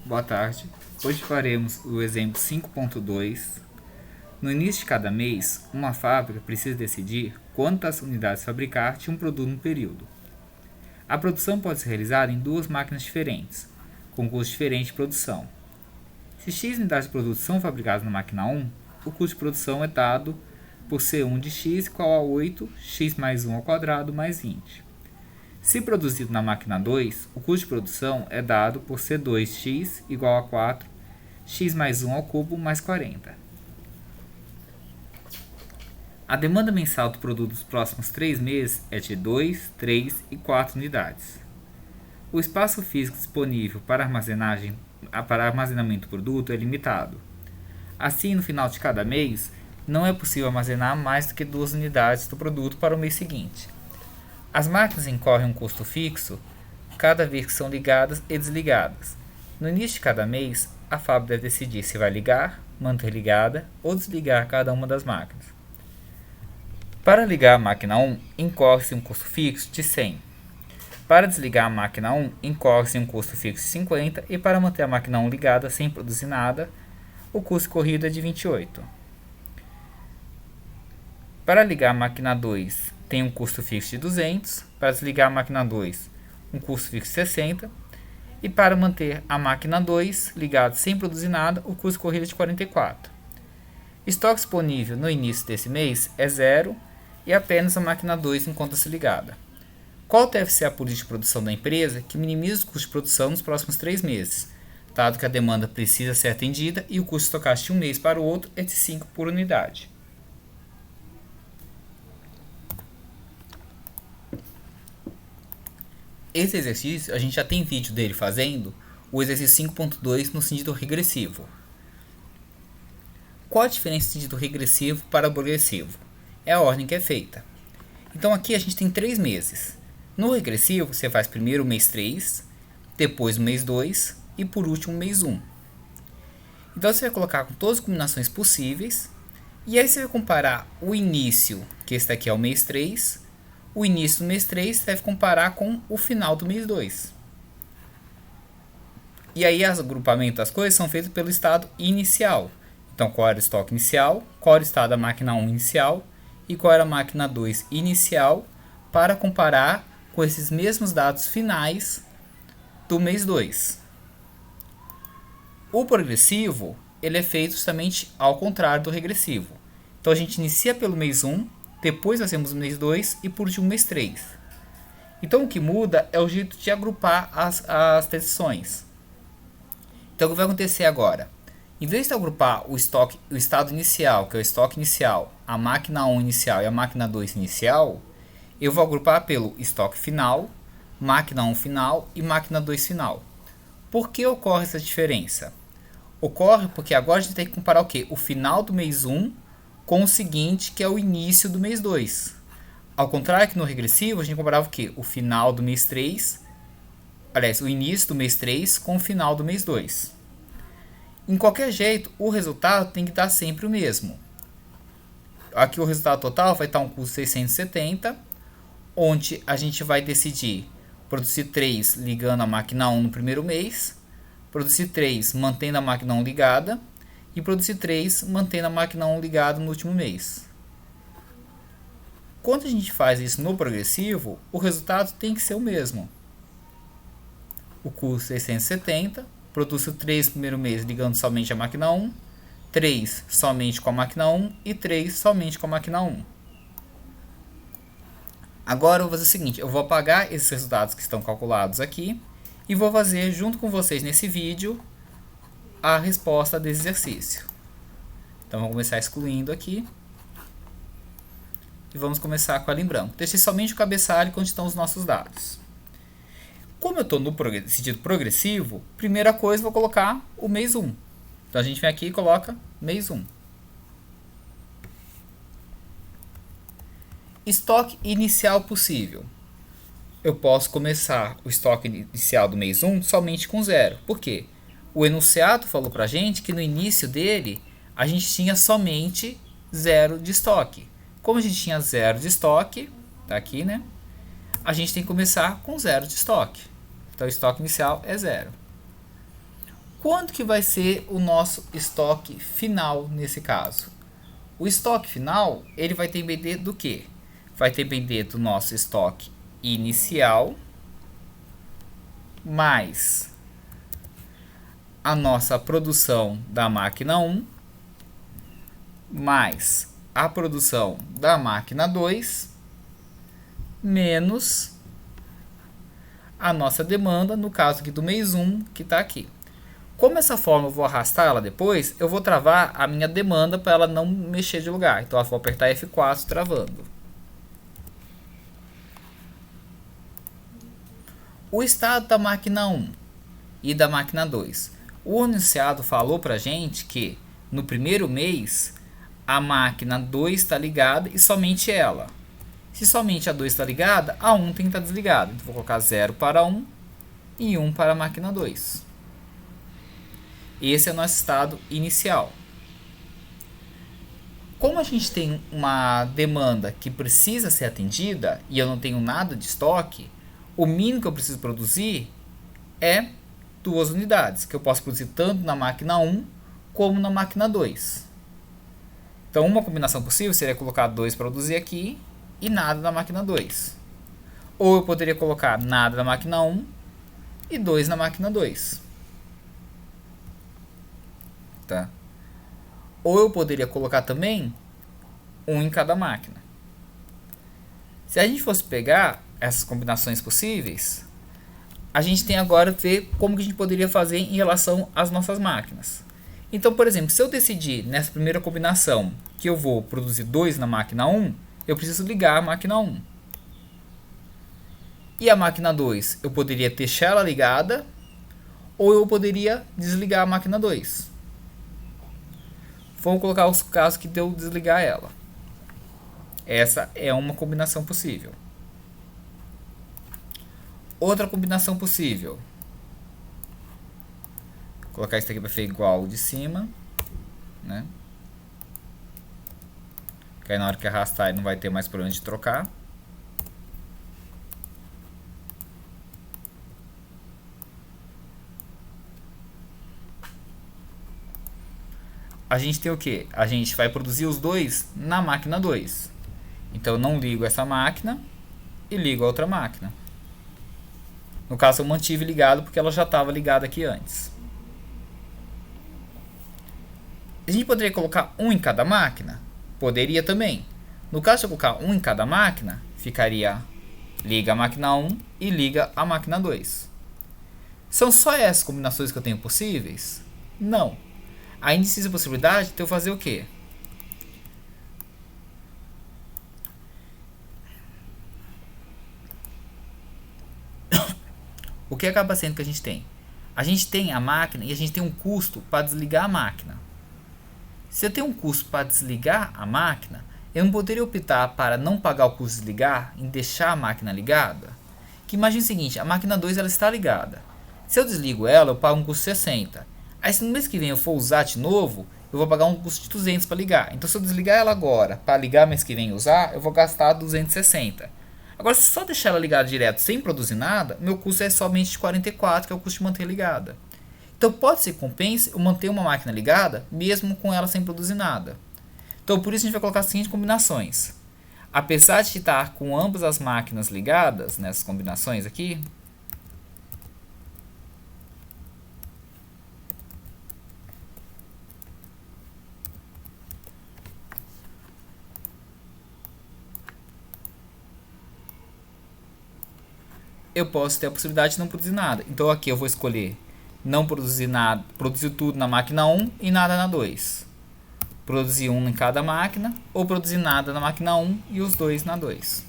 Boa tarde. Hoje faremos o exemplo 5.2. No início de cada mês, uma fábrica precisa decidir quantas unidades fabricar de um produto no período. A produção pode ser realizada em duas máquinas diferentes, com custo diferente de produção. Se X unidades de produto são fabricadas na máquina 1, o custo de produção é dado por C1 de x igual a 8, x mais 1 ao quadrado mais 20. Se produzido na máquina 2, o custo de produção é dado por C2x igual a 4, x mais 1 ao cubo mais 40. A demanda mensal do produto dos próximos 3 meses é de 2, 3 e 4 unidades. O espaço físico disponível para armazenamento do produto é limitado. Assim, no final de cada mês, não é possível armazenar mais do que 2 unidades do produto para o mês seguinte. As máquinas incorrem um custo fixo cada vez que são ligadas e desligadas. No início de cada mês, a fábrica deve decidir se vai ligar, manter ligada ou desligar cada uma das máquinas. Para ligar a máquina 1, incorre-se um custo fixo de 100. Para desligar a máquina 1, incorre-se um custo fixo de 50 e para manter a máquina 1 ligada sem produzir nada, o custo corrido é de 28. Para ligar a máquina 2, tem um custo fixo de 200, para desligar a máquina 2, um custo fixo de 60, e para manter a máquina 2 ligada sem produzir nada, o custo corrido é de 44. Estoque disponível no início desse mês é 0 e apenas a máquina 2 encontra-se ligada. Qual deve ser a política de produção da empresa que minimiza o custo de produção nos próximos 3 meses, dado que a demanda precisa ser atendida e o custo estocástico de um mês para o outro é de 5 por unidade? Esse exercício, a gente já tem vídeo dele fazendo o exercício 5.2 no sentido regressivo. Qual a diferença do sentido regressivo para o progressivo? É a ordem que é feita. Então aqui a gente tem 3 meses. No regressivo, você faz primeiro o mês 3, depois o mês 2 e por último o mês 1. Então você vai colocar com todas as combinações possíveis e aí você vai comparar o início, que esse daqui é o mês 3, o início do mês 3 deve comparar com o final do mês 2. E aí o agrupamento das coisas são feitos pelo estado inicial. Então qual era o estoque inicial, qual era o estado da máquina 1 inicial e qual era a máquina 2 inicial, para comparar com esses mesmos dados finais do mês 2. O progressivo ele é feito justamente ao contrário do regressivo. Então a gente inicia pelo mês 1, depois nós temos o mês 2 e por último o mês 3. Então o que muda é o jeito de agrupar as decisões. Então o que vai acontecer agora? Em vez de agrupar o estado inicial, que é o estoque inicial, a máquina 1 inicial e a máquina 2 inicial, eu vou agrupar pelo estoque final, máquina 1 final e máquina 2 final. Por que ocorre essa diferença? Ocorre porque agora a gente tem que comparar o quê? O final do mês 1 com o seguinte, que é o início do mês 2. Ao contrário que no regressivo, a gente comparava o quê? O final do mês 3, aliás, o início do mês 3 com o final do mês 2. Em qualquer jeito, o resultado tem que dar sempre o mesmo. Aqui o resultado total vai estar um custo de 670, onde a gente vai decidir produzir 3 ligando a máquina 1 no primeiro mês, produzir 3 mantendo a máquina 1 ligada, e produzir 3 mantendo a máquina 1 ligada no último mês. Quando a gente faz isso no progressivo, o resultado tem que ser o mesmo. O custo 670, produz 3 no primeiro mês ligando somente a máquina 1, 3 somente com a máquina 1 e 3 somente com a máquina 1. Agora eu vou fazer o seguinte, eu vou apagar esses resultados que estão calculados aqui e vou fazer junto com vocês nesse vídeo a resposta desse exercício. Então vamos começar excluindo aqui. E vamos começar com ela em branco. Deixei somente o cabeçalho onde estão os nossos dados. Como eu estou no sentido progressivo, primeira coisa vou colocar o mês 1. Então a gente vem aqui e coloca mês 1. Estoque inicial possível. Eu posso começar o estoque inicial do mês 1 somente com 0. Por quê? O enunciado falou para a gente que no início dele a gente tinha somente 0 de estoque. Como a gente tinha 0 de estoque, tá aqui, né? A gente tem que começar com 0 de estoque. Então o estoque inicial é 0. quanto que vai ser o nosso estoque final nesse caso? O estoque final, ele vai depender do quê? Vai depender do nosso estoque inicial mais a nossa produção da máquina 1 mais a produção da máquina 2 menos a nossa demanda, no caso aqui do mês 1, que está aqui. Como essa forma eu vou arrastar ela depois, eu vou travar a minha demanda para ela não mexer de lugar. Então eu vou apertar F4 travando. O estado da máquina 1 e da máquina 2. O anunciado falou para a gente que no primeiro mês a máquina 2 está ligada e somente ela. Se somente a 2 está ligada, a 1 tem que estar desligada. Então vou colocar 0 para 1 e 1 para a máquina 2. Esse é o nosso estado inicial. Como a gente tem uma demanda que precisa ser atendida e eu não tenho nada de estoque, o mínimo que eu preciso produzir é 2 unidades, que eu posso produzir tanto na máquina 1 como na máquina 2. Então uma combinação possível seria colocar 2 para produzir aqui e nada na máquina 2. Ou eu poderia colocar nada na máquina 1 e 2 na máquina 2. Tá? Ou eu poderia colocar também um em cada máquina. Se a gente fosse pegar essas combinações possíveis, a gente tem agora que ver como que a gente poderia fazer em relação às nossas máquinas. Então, por exemplo, se eu decidir nessa primeira combinação que eu vou produzir 2 na máquina 1, eu preciso ligar a máquina 1. E a máquina 2, eu poderia deixar ela ligada, ou eu poderia desligar a máquina 2. Vamos colocar os casos que deu desligar ela. Essa é uma combinação possível. Outra combinação possível. Vou colocar isso aqui para ser igual ao de cima, né? Que aí na hora que arrastar não vai ter mais problema de trocar. A gente tem o que? A gente vai produzir os 2 na máquina 2. Então eu não ligo essa máquina e ligo a outra máquina. No caso eu mantive ligado porque ela já estava ligada aqui antes. A gente poderia colocar um em cada máquina? Poderia também. No caso de eu colocar um em cada máquina, ficaria liga a máquina 1 e liga a máquina 2. São só essas combinações que eu tenho possíveis? Não. Ainda existe a possibilidade de eu fazer o quê? O que acaba sendo que a gente tem? A gente tem a máquina e a gente tem um custo para desligar a máquina. Se eu tenho um custo para desligar a máquina, eu não poderia optar para não pagar o custo de desligar e deixar a máquina ligada? Que imagine o seguinte, a máquina 2 ela está ligada. Se eu desligo ela, eu pago um custo de 60. Aí se no mês que vem eu for usar de novo, eu vou pagar um custo de 200 para ligar. Então se eu desligar ela agora, para ligar mês que vem e usar, eu vou gastar 260. Agora se só deixar ela ligada direto sem produzir nada, meu custo é somente de 44, que é o custo de manter ligada. Então pode ser que compense eu manter uma máquina ligada, mesmo com ela sem produzir nada. Então por isso a gente vai colocar as seguintes combinações. Apesar de estar com ambas as máquinas ligadas, nessas combinações aqui, eu posso ter a possibilidade de não produzir nada. Então aqui eu vou escolher não produzir nada, produzir tudo na máquina 1 e nada na 2. Produzir um em cada máquina, ou produzir nada na máquina 1 e os 2 na 2.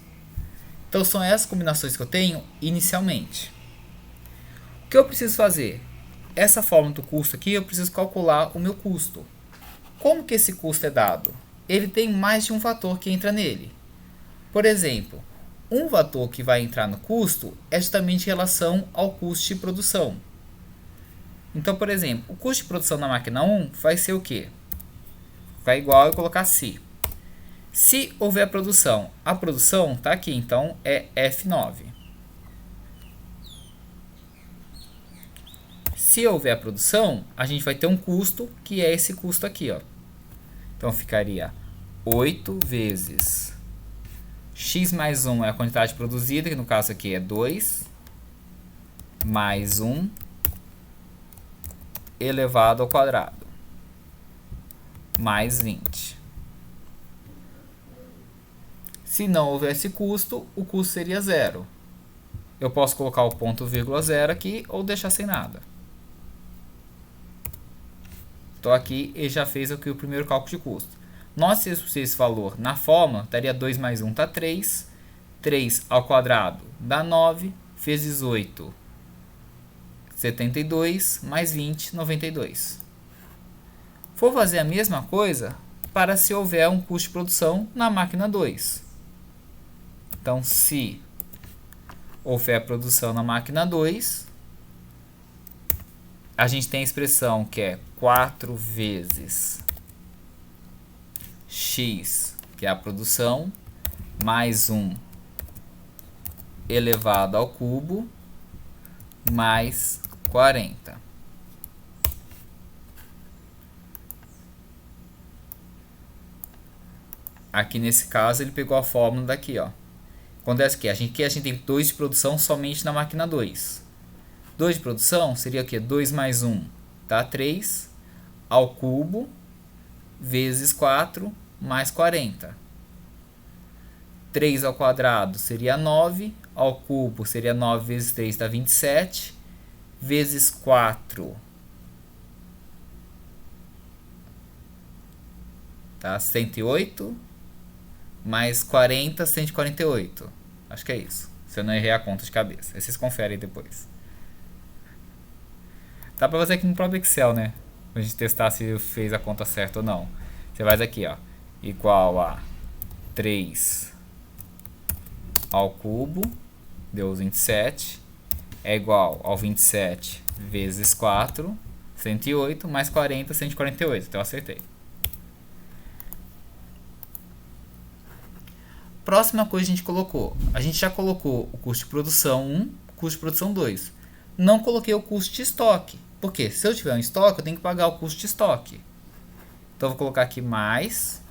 Então são essas combinações que eu tenho inicialmente. O que eu preciso fazer? Essa fórmula do custo aqui, eu preciso calcular o meu custo. Como que esse custo é dado? Ele tem mais de um fator que entra nele. Por exemplo, um fator que vai entrar no custo é justamente em relação ao custo de produção. Então, por exemplo, o custo de produção na máquina 1 vai ser o quê? Vai igual eu colocar se. Se houver produção, a produção está aqui, então é F9. Se houver produção, a gente vai ter um custo, que é esse custo aqui, ó. Então ficaria 8 vezes x mais 1 é a quantidade produzida, que no caso aqui é 2, mais 1 elevado ao quadrado, mais 20. Se não houvesse custo, o custo seria zero. Eu posso colocar o ponto vírgula zero aqui ou deixar sem nada. Então aqui ele já fez aqui o primeiro cálculo de custo. Nós, se esse valor na fórmula, daria 2 mais 1 dá 3. 3 ao quadrado dá 9, vezes 8, 72, mais 20, 92. Vou fazer a mesma coisa para se houver um custo de produção na máquina 2. Então, se houver produção na máquina 2, a gente tem a expressão que é 4 vezes x, que é a produção, mais 1 elevado ao cubo, mais 40. Aqui nesse caso ele pegou a fórmula daqui, ó. Acontece que a gente tem 2 de produção somente na máquina 2. 2 de produção seria o quê? 2 mais 1 dá 3 ao cubo vezes 4 mais 40. 3 ao quadrado seria 9, ao cubo seria 9 vezes 3 dá 27, vezes 4 tá 108, mais 40, 148. Acho que é isso, se eu não errei a conta de cabeça. Aí vocês conferem depois. Dá pra fazer aqui no próprio Excel, né? Pra gente testar se fez a conta certa ou não. Você faz aqui, ó, igual a 3 ao cubo, deu 27, é igual ao 27 vezes 4, 108, mais 40, 148. Então eu acertei. Próxima coisa que a gente colocou. A gente já colocou o custo de produção 1, custo de produção 2. Não coloquei o custo de estoque. Por quê? Se eu tiver um estoque, eu tenho que pagar o custo de estoque. Então, eu vou colocar aqui mais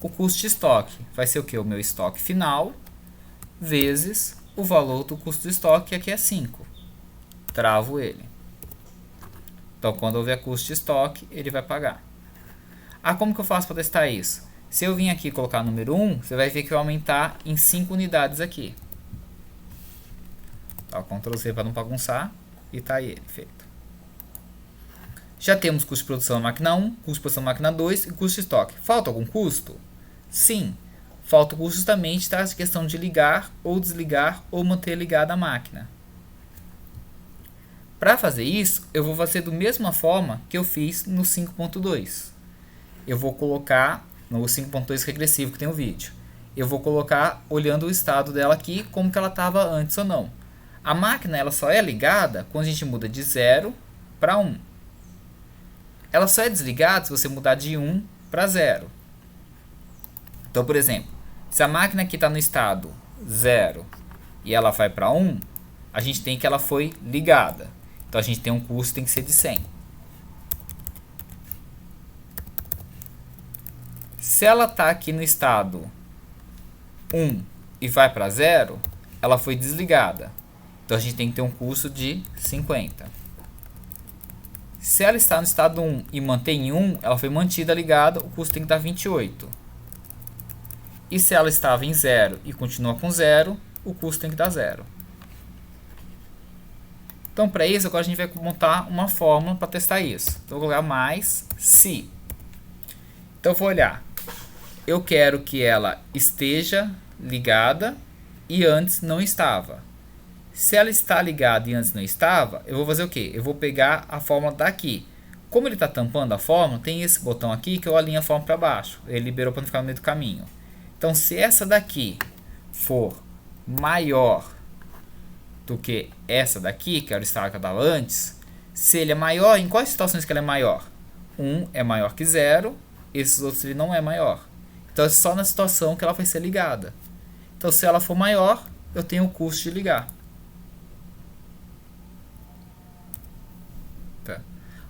o custo de estoque. Vai ser o que? O meu estoque final, vezes o valor do custo do estoque, que aqui é 5. Travo ele. Então, quando houver custo de estoque, ele vai pagar. Ah, como que eu faço para testar isso? Se eu vim aqui e colocar número 1, você vai ver que vai aumentar em 5 unidades aqui. Tá, Ctrl C para não bagunçar. E tá aí ele feito. Já temos custo de produção na máquina 1, custo de produção na máquina 2 e custo de estoque. Falta algum custo? Sim. Falta o custo justamente da questão de ligar ou desligar ou manter ligada a máquina. Para fazer isso, eu vou fazer da mesma forma que eu fiz no 5.2. Eu vou colocar no 5.2 regressivo que tem o vídeo. Eu vou colocar olhando o estado dela aqui, como que ela estava antes ou não. A máquina ela só é ligada quando a gente muda de 0 para 1. Ela só é desligada se você mudar de 1 para 0. Então, por exemplo, se a máquina aqui está no estado 0 e ela vai para 1, a gente tem que ela foi ligada. Então, a gente tem um custo que tem que ser de 100. Se ela está aqui no estado 1 e vai para 0, ela foi desligada. Então, a gente tem que ter um custo de 50. Se ela está no estado 1 e mantém 1, ela foi mantida ligada, o custo tem que dar 28. E se ela estava em 0 e continua com 0, o custo tem que dar 0. Então, para isso, agora a gente vai montar uma fórmula para testar isso. Então, eu vou colocar mais se. Então, eu vou olhar. Eu quero que ela esteja ligada e antes não estava. Se ela está ligada e antes não estava, eu vou fazer o quê? Eu vou pegar a fórmula daqui. Como ele está tampando a fórmula, tem esse botão aqui que eu alinho a fórmula para baixo. Ele liberou para não ficar no meio do caminho. Então, se essa daqui for maior do que essa daqui, que era o estado que eu estava antes, se ele é maior, em quais situações que ele é maior? 1 é maior que 0, esses outros ele não é maior. Então, é só na situação que ela vai ser ligada. Então, se ela for maior, eu tenho o custo de ligar.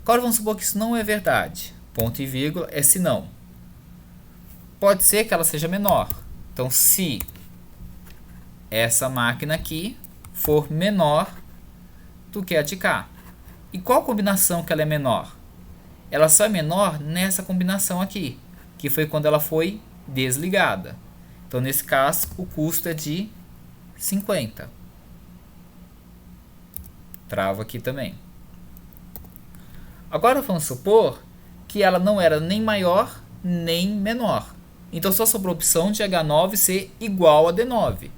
Agora vamos supor que isso não é verdade. Ponto e vírgula é se não. Pode ser que ela seja menor. Então, se essa máquina aqui for menor do que a de cá. E qual combinação que ela é menor? Ela só é menor nessa combinação aqui, que foi quando ela foi desligada. Então, nesse caso, o custo é de 50. Travo aqui também. Agora vamos supor que ela não era nem maior nem menor. Então só sobrou a opção de H9 ser igual a D9.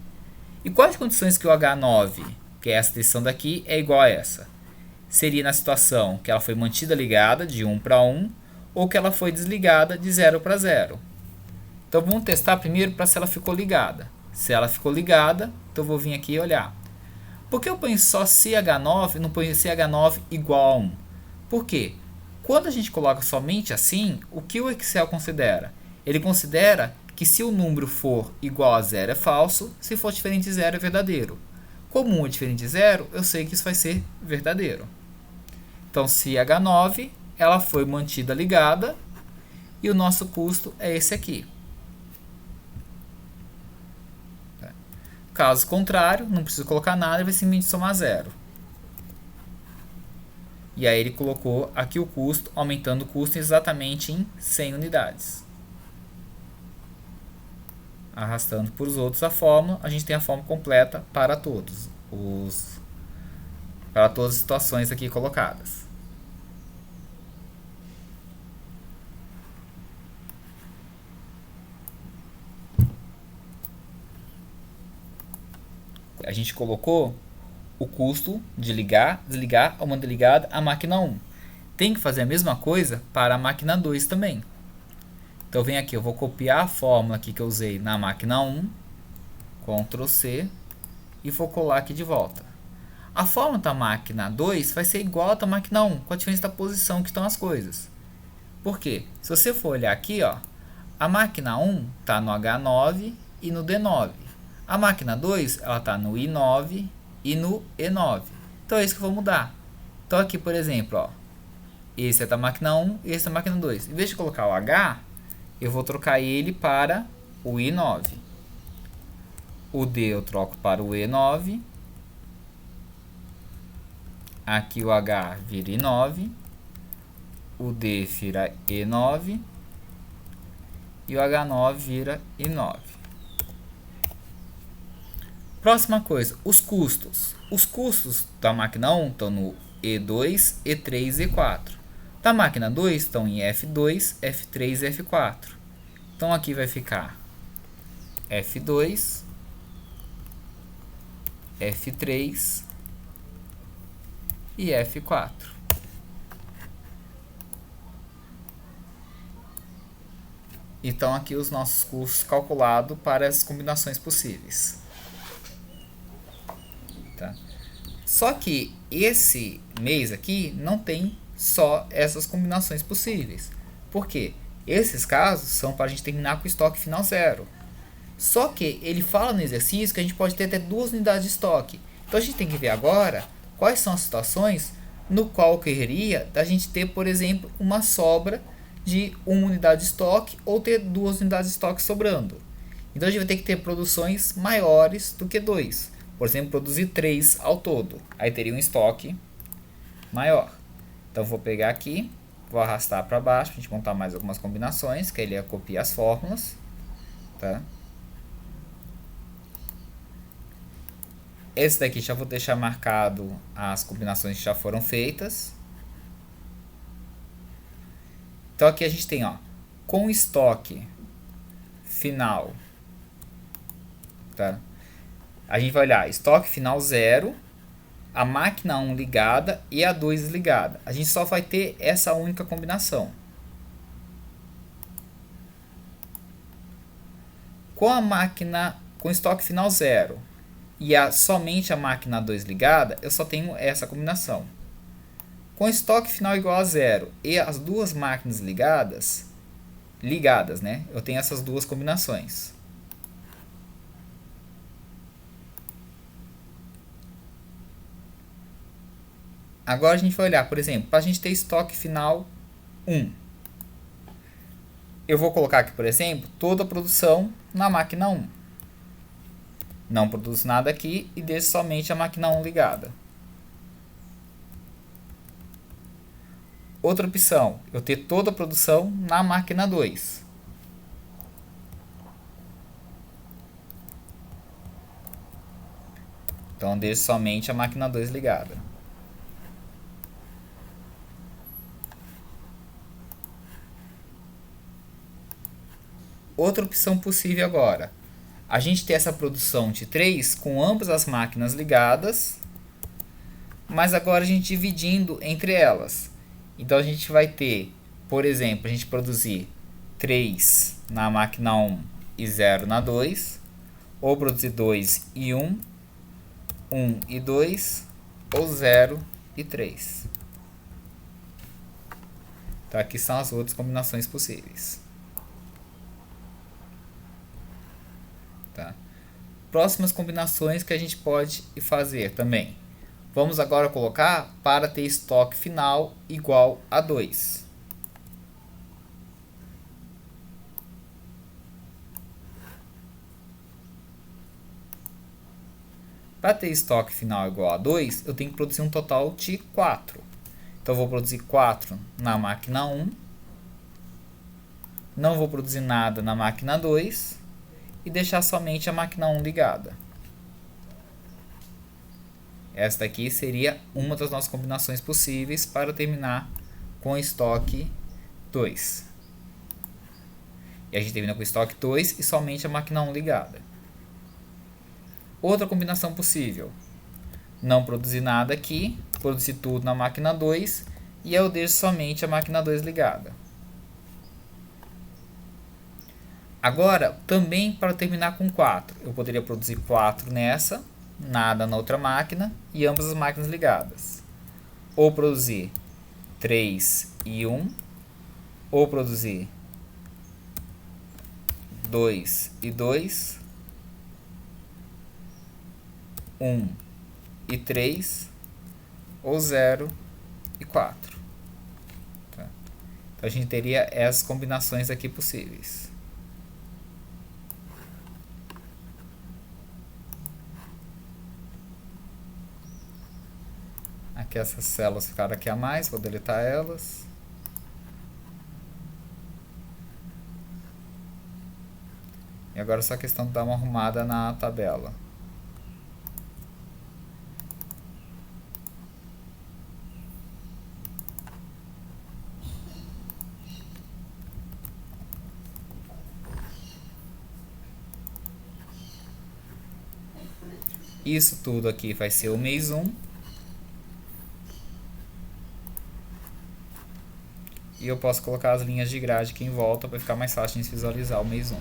E quais condições que o H9, que é essa tensão daqui, é igual a essa? Seria na situação que ela foi mantida ligada de 1 para 1 ou que ela foi desligada de 0 para 0. Então vamos testar primeiro para se ela ficou ligada. Se ela ficou ligada, então eu vou vir aqui e olhar. Por que eu ponho só CH9 e não ponho CH9 igual a 1? Por quê? Quando a gente coloca somente assim, o que o Excel considera? Ele considera que se o número for igual a 0 é falso, se for diferente de 0 é verdadeiro. Como 1 é diferente de 0, eu sei que isso vai ser verdadeiro. Então, se H9, ela foi mantida ligada e o nosso custo é esse aqui. Caso contrário, não preciso colocar nada, ele vai simplesmente somar 0. E aí ele colocou aqui o custo, aumentando o custo exatamente em 100 unidades. Arrastando por os outros a fórmula, a gente tem a fórmula completa para todas as situações aqui colocadas. A gente colocou o custo de ligar, desligar ou manter ligada a máquina 1. Tem que fazer a mesma coisa para a máquina 2 também. Então eu venho aqui, eu vou copiar a fórmula aqui que eu usei na máquina 1, Ctrl C, e vou colar aqui de volta. A fórmula da máquina 2 vai ser igual à da máquina 1, com a diferença da posição que estão as coisas. Por quê? Se você for olhar aqui, ó, a máquina 1 está no H9 e no D9. A máquina 2 está no I9 e no E9. Então é isso que eu vou mudar. Então aqui, por exemplo, ó, esse é da máquina 1 e esse é da máquina 2. Em vez de colocar o H, eu vou trocar ele para o I9. O D eu troco para o E9. Aqui o H vira I9. O D vira E9. E o H9 vira I9. Próxima coisa, os custos. Os custos da máquina 1 estão no E2, E3 e E4. Da máquina 2 estão em F2, F3 e F4. Então aqui vai ficar F2, F3 e F4. Então aqui os nossos custos calculados para as combinações possíveis. Tá? Só que esse mês aqui não tem só essas combinações possíveis. Por quê? Esses casos são para a gente terminar com o estoque final 0. Só que ele fala no exercício que a gente pode ter até 2 unidades de estoque. Então a gente tem que ver agora quais são as situações no qual ocorreria da gente ter, por exemplo, uma sobra de 1 unidade de estoque ou ter 2 unidades de estoque sobrando. Então a gente vai ter que ter produções maiores do que 2. Por exemplo, produzir 3 ao todo. Aí teria um estoque maior. Então vou pegar aqui, vou arrastar para baixo para a gente montar mais algumas combinações, que ele copia as fórmulas. Tá? Esse daqui já vou deixar marcado as combinações que já foram feitas. Então aqui a gente tem, ó, com estoque final, tá? A gente vai olhar estoque final 0, a máquina 1 ligada e a 2 desligada. A gente só vai ter essa única combinação. Com a máquina com estoque final 0 e somente a máquina 2 ligada, eu só tenho essa combinação. Com estoque final igual a 0 e as duas máquinas ligadas, né? Eu tenho essas duas combinações. Agora a gente vai olhar, por exemplo, para a gente ter estoque final 1. Eu vou colocar aqui, por exemplo, toda a produção na máquina 1. Não produzo nada aqui e deixo somente a máquina 1 ligada. Outra opção, eu ter toda a produção na máquina 2. Então, deixo somente a máquina 2 ligada. Outra opção possível agora, a gente ter essa produção de 3 com ambas as máquinas ligadas, mas agora a gente dividindo entre elas. Então a gente vai ter, por exemplo, a gente produzir 3 na máquina 1 e 0 na 2, ou produzir 2 e 1, 1 e 2, ou 0 e 3. Então aqui são as outras combinações possíveis. Tá? Próximas combinações que a gente pode fazer também. Vamos agora colocar para ter estoque final igual a 2. Para ter estoque final igual a 2, eu tenho que produzir um total de 4. Então, eu vou produzir 4 na máquina 1. Não vou produzir nada na máquina 2. E deixar somente a máquina 1 ligada. Esta aqui seria uma das nossas combinações possíveis para terminar com estoque 2. E a gente termina com estoque 2 e somente a máquina 1 ligada. Outra combinação possível. Não produzir nada aqui, produzir tudo na máquina 2 e eu deixo somente a máquina 2 ligada. Agora, também para terminar com 4, eu poderia produzir 4 nessa, nada na outra máquina e ambas as máquinas ligadas. Ou produzir 3 e 1, ou produzir 2 e 2, 1 e 3, ou 0 e 4. Tá? Então a gente teria essas combinações aqui possíveis. Aqui essas células ficaram aqui a mais, vou deletar elas. E agora é só questão de dar uma arrumada na tabela. Isso tudo aqui vai ser o mês 1. E eu posso colocar as linhas de grade aqui em volta para ficar mais fácil de visualizar o mês 1.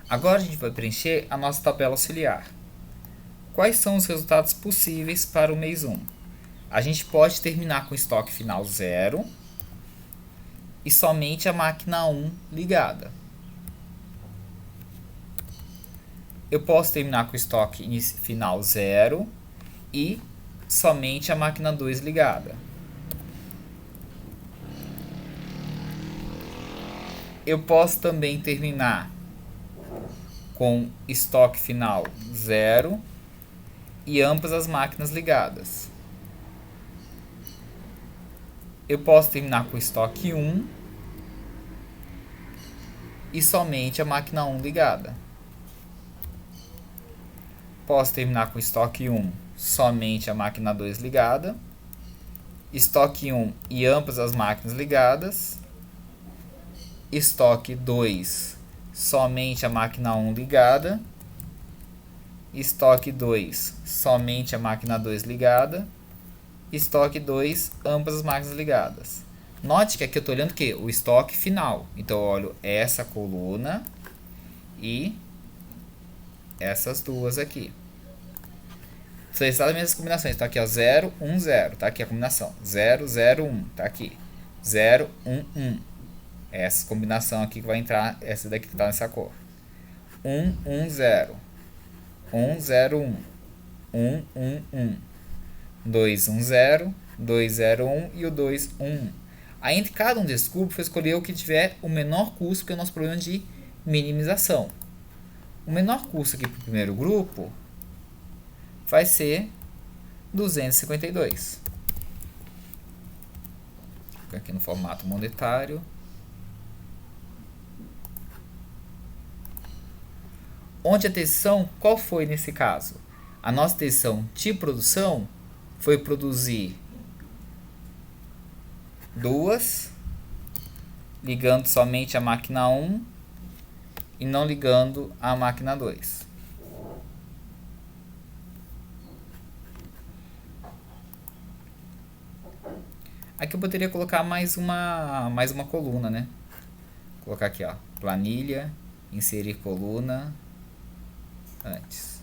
Agora a gente vai preencher a nossa tabela auxiliar. Quais são os resultados possíveis para o mês 1? A gente pode terminar com estoque final 0 e somente a máquina 1 ligada. Eu posso terminar com estoque final 0 e somente a máquina 2 ligada. Eu posso também terminar com estoque final 0 e ambas as máquinas ligadas. Eu posso terminar com estoque 1 e somente a máquina 1 ligada. Posso terminar com estoque 1, somente a máquina 2 ligada. Estoque 1 e ambas as máquinas ligadas. Estoque 2, somente a máquina 1 ligada. Estoque 2, somente a máquina 2 ligada. Estoque 2, ambas as máquinas ligadas. Note que aqui eu estou olhando o estoque final. Então eu olho essa coluna e essas duas aqui. São exatamente as mesmas combinações. Está aqui, ó, 0, 1, 0. Está aqui a combinação. 0, 0, 1. Está aqui. 0, 1, 1. Essa combinação aqui que vai entrar, essa daqui que está nessa cor. 110, 101, 111, 210, 201 e o 211. Aí entre cada um desses grupos, foi escolher o que tiver o menor custo, que é o nosso problema de minimização. O menor custo aqui para o primeiro grupo vai ser 252. Aqui no formato monetário. Onde a decisão, qual foi nesse caso? A nossa decisão de produção foi produzir duas, ligando somente a máquina 1 e não ligando a máquina 2. Aqui eu poderia colocar mais uma coluna, né? Vou colocar aqui, ó, planilha, inserir coluna antes.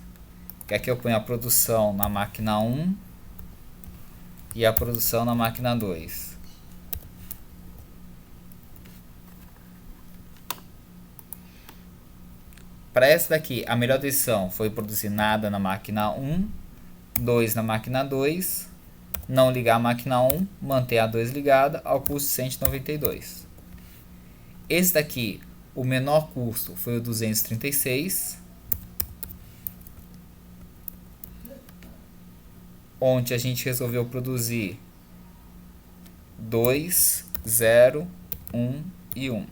Que aqui eu ponho a produção na máquina 1 e a produção na máquina 2. Para essa daqui, a melhor decisão foi produzir nada na máquina 1, 2 na máquina 2, não ligar a máquina 1, manter a 2 ligada ao custo 192. Esse daqui, o menor custo foi o 236, onde a gente resolveu produzir 2, 0, 1 e 1.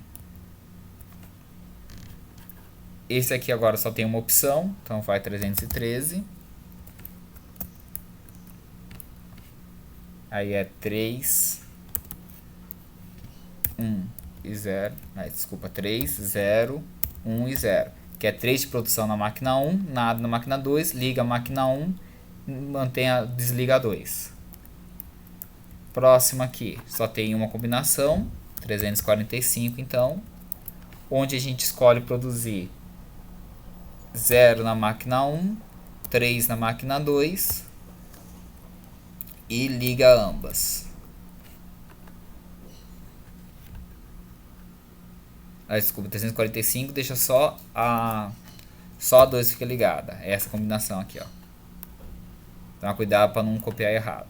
Esse aqui agora só tem uma opção, então vai 313. Aí é 3, 1 e 0. Desculpa, 3, 0, 1 e 0. Que é 3 de produção na máquina 1, nada na máquina 2, liga a máquina 1, desliga a 2. Próximo aqui, só tem uma combinação, 345 então, onde a gente escolhe produzir 0 na máquina 1, 3 na máquina 2 e liga ambas. Desculpa, 345 deixa só a 2 fica ligada. É essa combinação aqui, ó. Então cuidado para não copiar errado.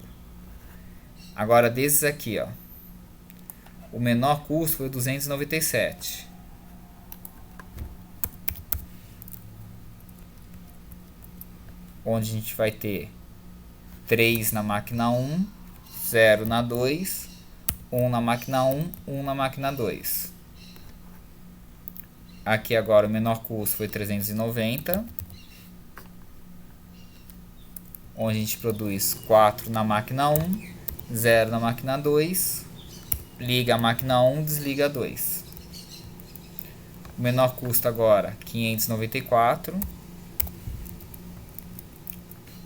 Agora desses aqui, ó, o menor custo foi 297. Onde a gente vai ter 3 na máquina 1, 0 na 2, 1 na máquina 1, 1 na máquina 2. Aqui agora o menor custo foi 390. Onde a gente produz 4 na máquina 1, 0 na máquina 2, liga a máquina 1, desliga a 2. O menor custo agora 594.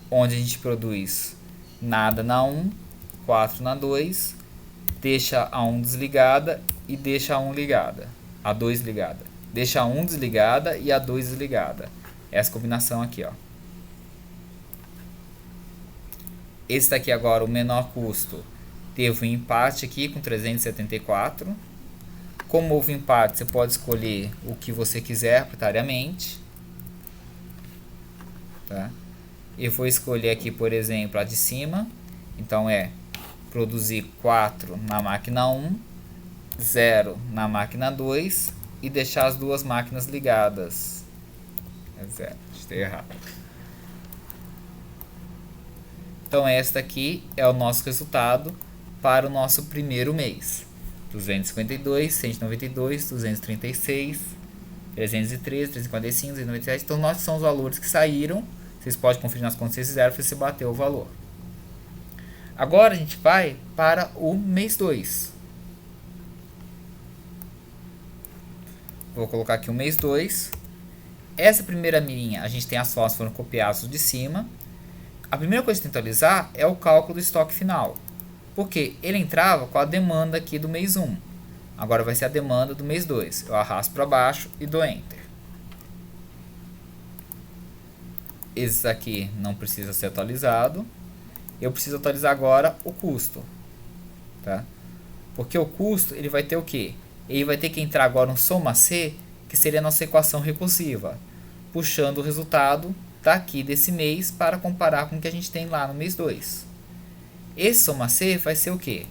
Onde a gente produz nada na 1, 4 na 2, deixa a 1 desligada e deixa a 1 ligada, a 2 ligada. Deixa a 1 desligada e a 2 desligada. Essa combinação aqui, ó. Esse daqui agora, o menor custo, teve um empate aqui com 374. Como houve empate, você pode escolher o que você quiser arbitrariamente. Tá? Eu vou escolher aqui, por exemplo, a de cima. Então é produzir 4 na máquina 1, 0 na máquina 2 e deixar as duas máquinas ligadas. É 0, estou errado. Então esta aqui é o nosso resultado para o nosso primeiro mês. 252, 192, 236, 313, 345, 297. Então nós são os valores que saíram. Vocês podem conferir nas contas que vocês fizeram para você bater o valor. Agora a gente vai para o mês 2. Vou colocar aqui o mês 2. Essa primeira linha, a gente tem as fotos que foram copiadas de cima. A primeira coisa que tem que atualizar é o cálculo do estoque final. Porque ele entrava com a demanda aqui do mês 1. Agora vai ser a demanda do mês 2. Eu arrasto para baixo e dou Enter. Esse aqui não precisa ser atualizado. Eu preciso atualizar agora o custo. Tá? Porque o custo ele vai ter o quê? Ele vai ter que entrar agora um soma C, que seria a nossa equação recursiva. puxando o resultado daqui desse mês para comparar com o que a gente tem lá no mês 2. Esse soma C vai ser o quê?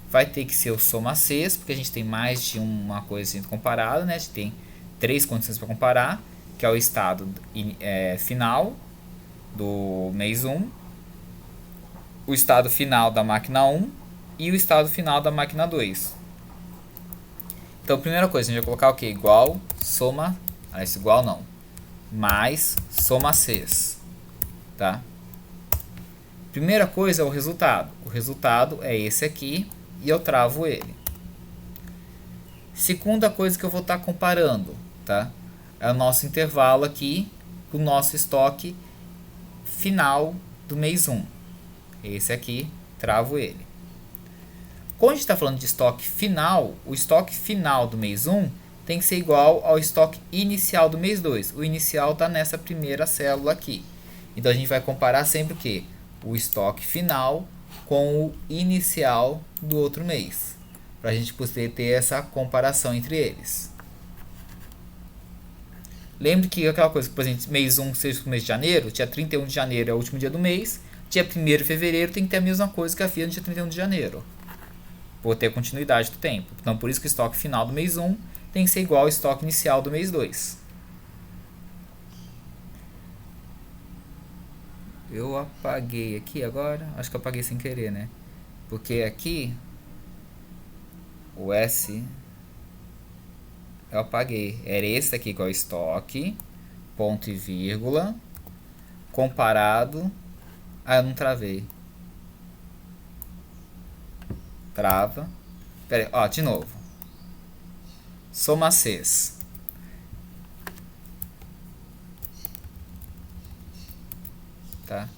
Vai ter que ser o soma C, porque a gente tem mais de uma coisa sendo comparada, né? A gente tem 3 condições para comparar, que é o estado final do mês 1, o estado final da máquina 1 e o estado final da máquina 2. Então, primeira coisa, a gente vai colocar o quê? Igual, soma, igual não, mais soma Cs, tá? Primeira coisa é o resultado. O resultado é esse aqui e eu travo ele. Segunda coisa que eu vou estar comparando, tá? É o nosso intervalo aqui, o nosso estoque final do mês 1. Esse aqui, travo ele. Quando a gente está falando de estoque final, o estoque final do mês 1 tem que ser igual ao estoque inicial do mês 2. O inicial está nessa primeira célula aqui. Então a gente vai comparar sempre o quê? O estoque final com o inicial do outro mês, para a gente poder ter essa comparação entre eles. Lembre que aquela coisa que, por exemplo, mês 1 seja o mês de janeiro, dia 31 de janeiro é o último dia do mês, dia 1º de fevereiro tem que ter a mesma coisa que a FIA no dia 31 de janeiro, por ter continuidade do tempo. Então, por isso que o estoque final do mês 1 tem que ser igual ao estoque inicial do mês 2. Eu apaguei aqui agora, acho que eu apaguei sem querer, né? Porque aqui, o S, eu apaguei. Era esse aqui que é o estoque, ponto e vírgula, comparado. Ah, eu não travei. Trava. Pera aí, ó, de novo. Soma Cs. Tá?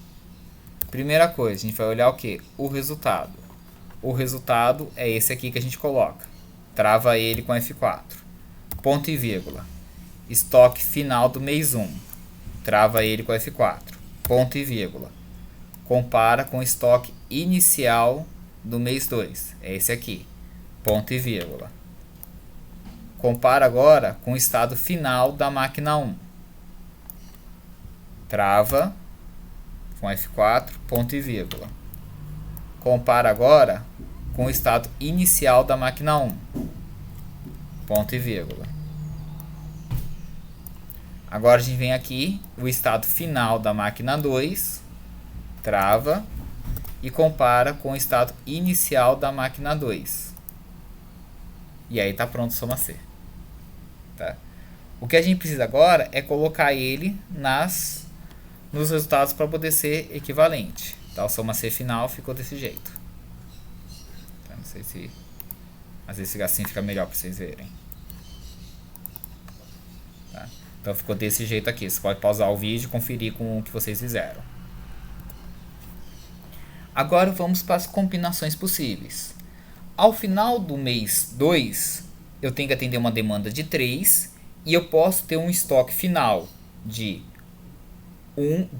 Primeira coisa, a gente vai olhar o que? O resultado. O resultado é esse aqui que a gente coloca. Trava ele com F4. Ponto e vírgula. Estoque final do mês 1. Trava ele com F4. Ponto e vírgula. Compara com o estoque inicial do mês 2. É esse aqui. Ponto e vírgula. Compara agora com o estado final da máquina 1. Trava com F4, ponto e vírgula. Compara agora com o estado inicial da máquina 1. Ponto e vírgula. Agora a gente vem aqui, o estado final da máquina 2, trava e compara com o estado inicial da máquina 2. E aí está pronto o soma C. Tá? O que a gente precisa agora é colocar ele nos resultados para poder ser equivalente. Tá? O soma C final ficou desse jeito. Tá? Não sei se às vezes assim fica melhor para vocês verem. Tá? Então ficou desse jeito aqui. Você pode pausar o vídeo e conferir com o que vocês fizeram. Agora vamos para as combinações possíveis. Ao final do mês 2, eu tenho que atender uma demanda de 3 e eu posso ter um estoque final de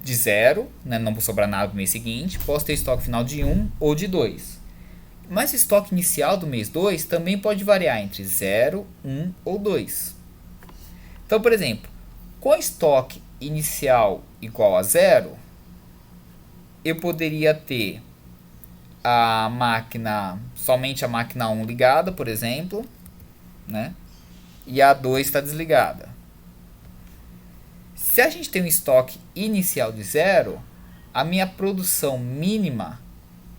0, né? Não vou sobrar nada no mês seguinte. Posso ter estoque final de 1 ou de 2. Mas o estoque inicial do mês 2 também pode variar entre 0, 1 ou 2. Então, por exemplo, com estoque inicial igual a 0, eu poderia ter somente a máquina 1 ligada, por exemplo, né? E a 2 está desligada. Se a gente tem um estoque inicial de 0, a minha produção mínima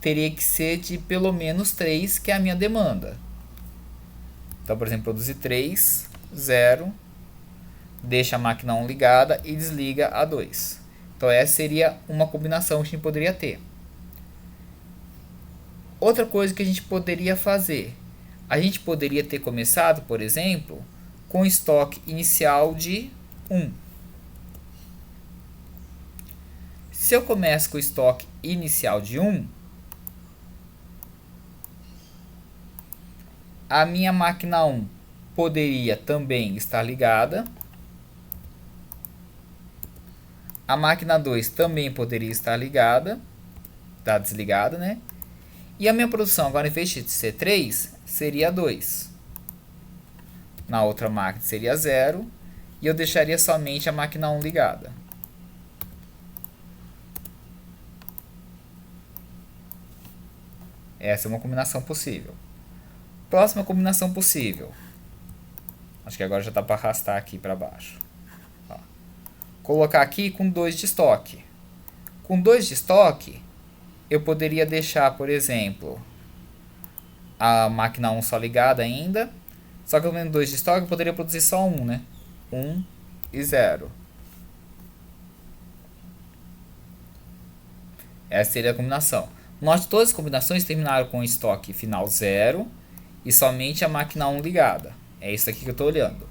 teria que ser de pelo menos 3, que é a minha demanda. Então, por exemplo, produzir 3, 0, deixa a máquina 1 ligada e desliga a 2. Então, essa seria uma combinação que a gente poderia ter. Outra coisa que a gente poderia fazer, a gente poderia ter começado, por exemplo, com estoque inicial de 1. Se eu começo com o estoque inicial de 1, a minha máquina 1 poderia também estar ligada. A máquina 2 também poderia estar ligada. Está desligada, né? E a minha produção, agora em vez de ser 3, seria 2. Na outra máquina seria 0. e eu deixaria somente a máquina 1 ligada. Essa é uma combinação possível. Próxima combinação possível. Acho que agora já dá para arrastar aqui para baixo. Ó. Colocar aqui com 2 de estoque. Com 2 de estoque, eu poderia deixar, por exemplo, a máquina 1 só ligada ainda. Só que eu tendo 2 de estoque, eu poderia produzir só 1, né? 1 e 0. Essa seria a combinação. Note que todas as combinações terminaram com estoque final 0 e somente a máquina 1 ligada. É isso aqui que eu estou olhando.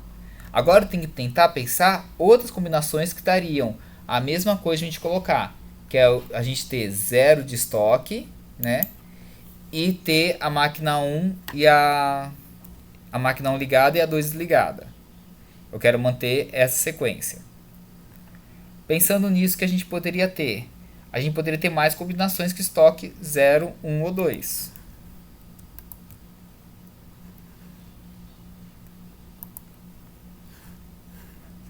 Agora tem que tentar pensar outras combinações que dariam a mesma coisa a gente colocar. Que é a gente ter 0 de estoque, né? E ter a máquina 1 e a máquina 1 ligada e a 2 desligada. Eu quero manter essa sequência. Pensando nisso, que a gente poderia ter? A gente poderia ter mais combinações que estoque 0, 1 ou 2.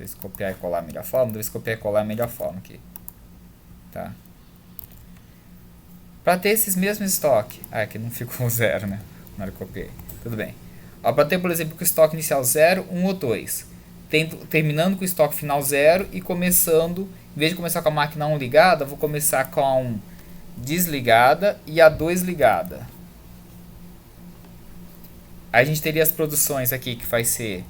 Se copiar e colar a melhor forma, deve copiar e colar a melhor forma aqui. Tá? Para ter esses mesmos estoques. Ah, aqui não ficou 0, né? Na hora que eu copiei. Tudo bem. Para ter, por exemplo, com o estoque inicial 0, 1 ou 2. Terminando com o estoque final 0 e começando, em vez de começar com a máquina 1 ligada, vou começar com a 1 desligada e a 2 ligada. Aí a gente teria as produções aqui que vai ser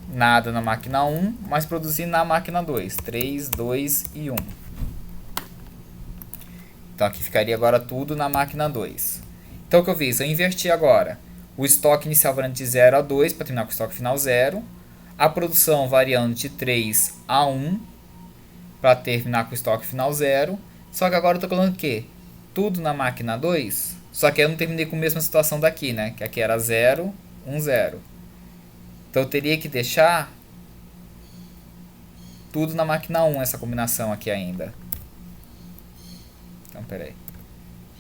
nada na máquina 1, mas produzir na máquina 2. 3, 2 e 1. Então aqui ficaria agora tudo na máquina 2. Então o que eu fiz? Eu inverti agora o estoque inicial variando de 0 a 2 para terminar com o estoque final 0. A produção variando de 3 a 1 para terminar com o estoque final 0. Só que agora eu estou colocando o quê? Tudo na máquina 2. Só que eu não terminei com a mesma situação daqui, né? Que aqui era 0, 1, 0. Então eu teria que deixar tudo na máquina 1, essa combinação aqui ainda. Então, peraí.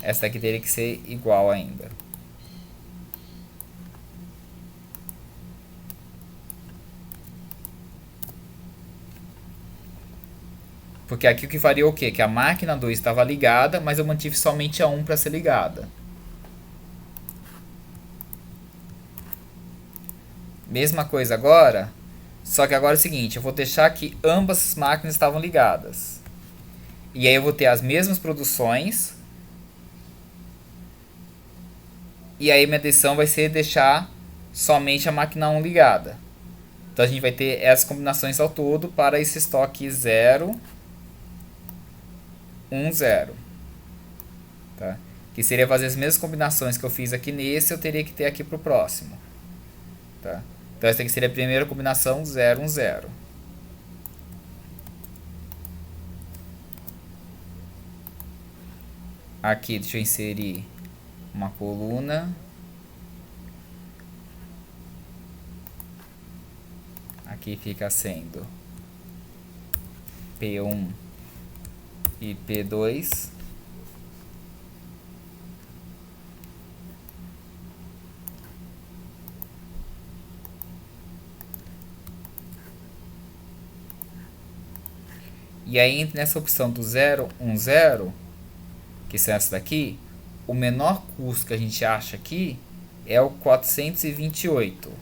Essa daqui teria que ser igual ainda. Porque aqui o que faria o quê? Que a máquina 2 estava ligada, mas eu mantive somente a 1 para ser ligada. Mesma coisa agora, só que agora é o seguinte, eu vou deixar que ambas as máquinas estavam ligadas. E aí eu vou ter as mesmas produções. E aí minha decisão vai ser deixar somente a máquina 1 ligada. Então a gente vai ter essas combinações ao todo para esse estoque 0, 1, 0. Tá? Que seria fazer as mesmas combinações que eu fiz aqui nesse, eu teria que ter aqui para o próximo. Tá? Então essa aqui seria a primeira combinação 0, 1, 0. Aqui deixa eu inserir uma coluna. Aqui fica sendo P1 e P2. E aí nessa opção do 0, 1, 0, que são essas daqui, o menor custo que a gente acha aqui é o 428.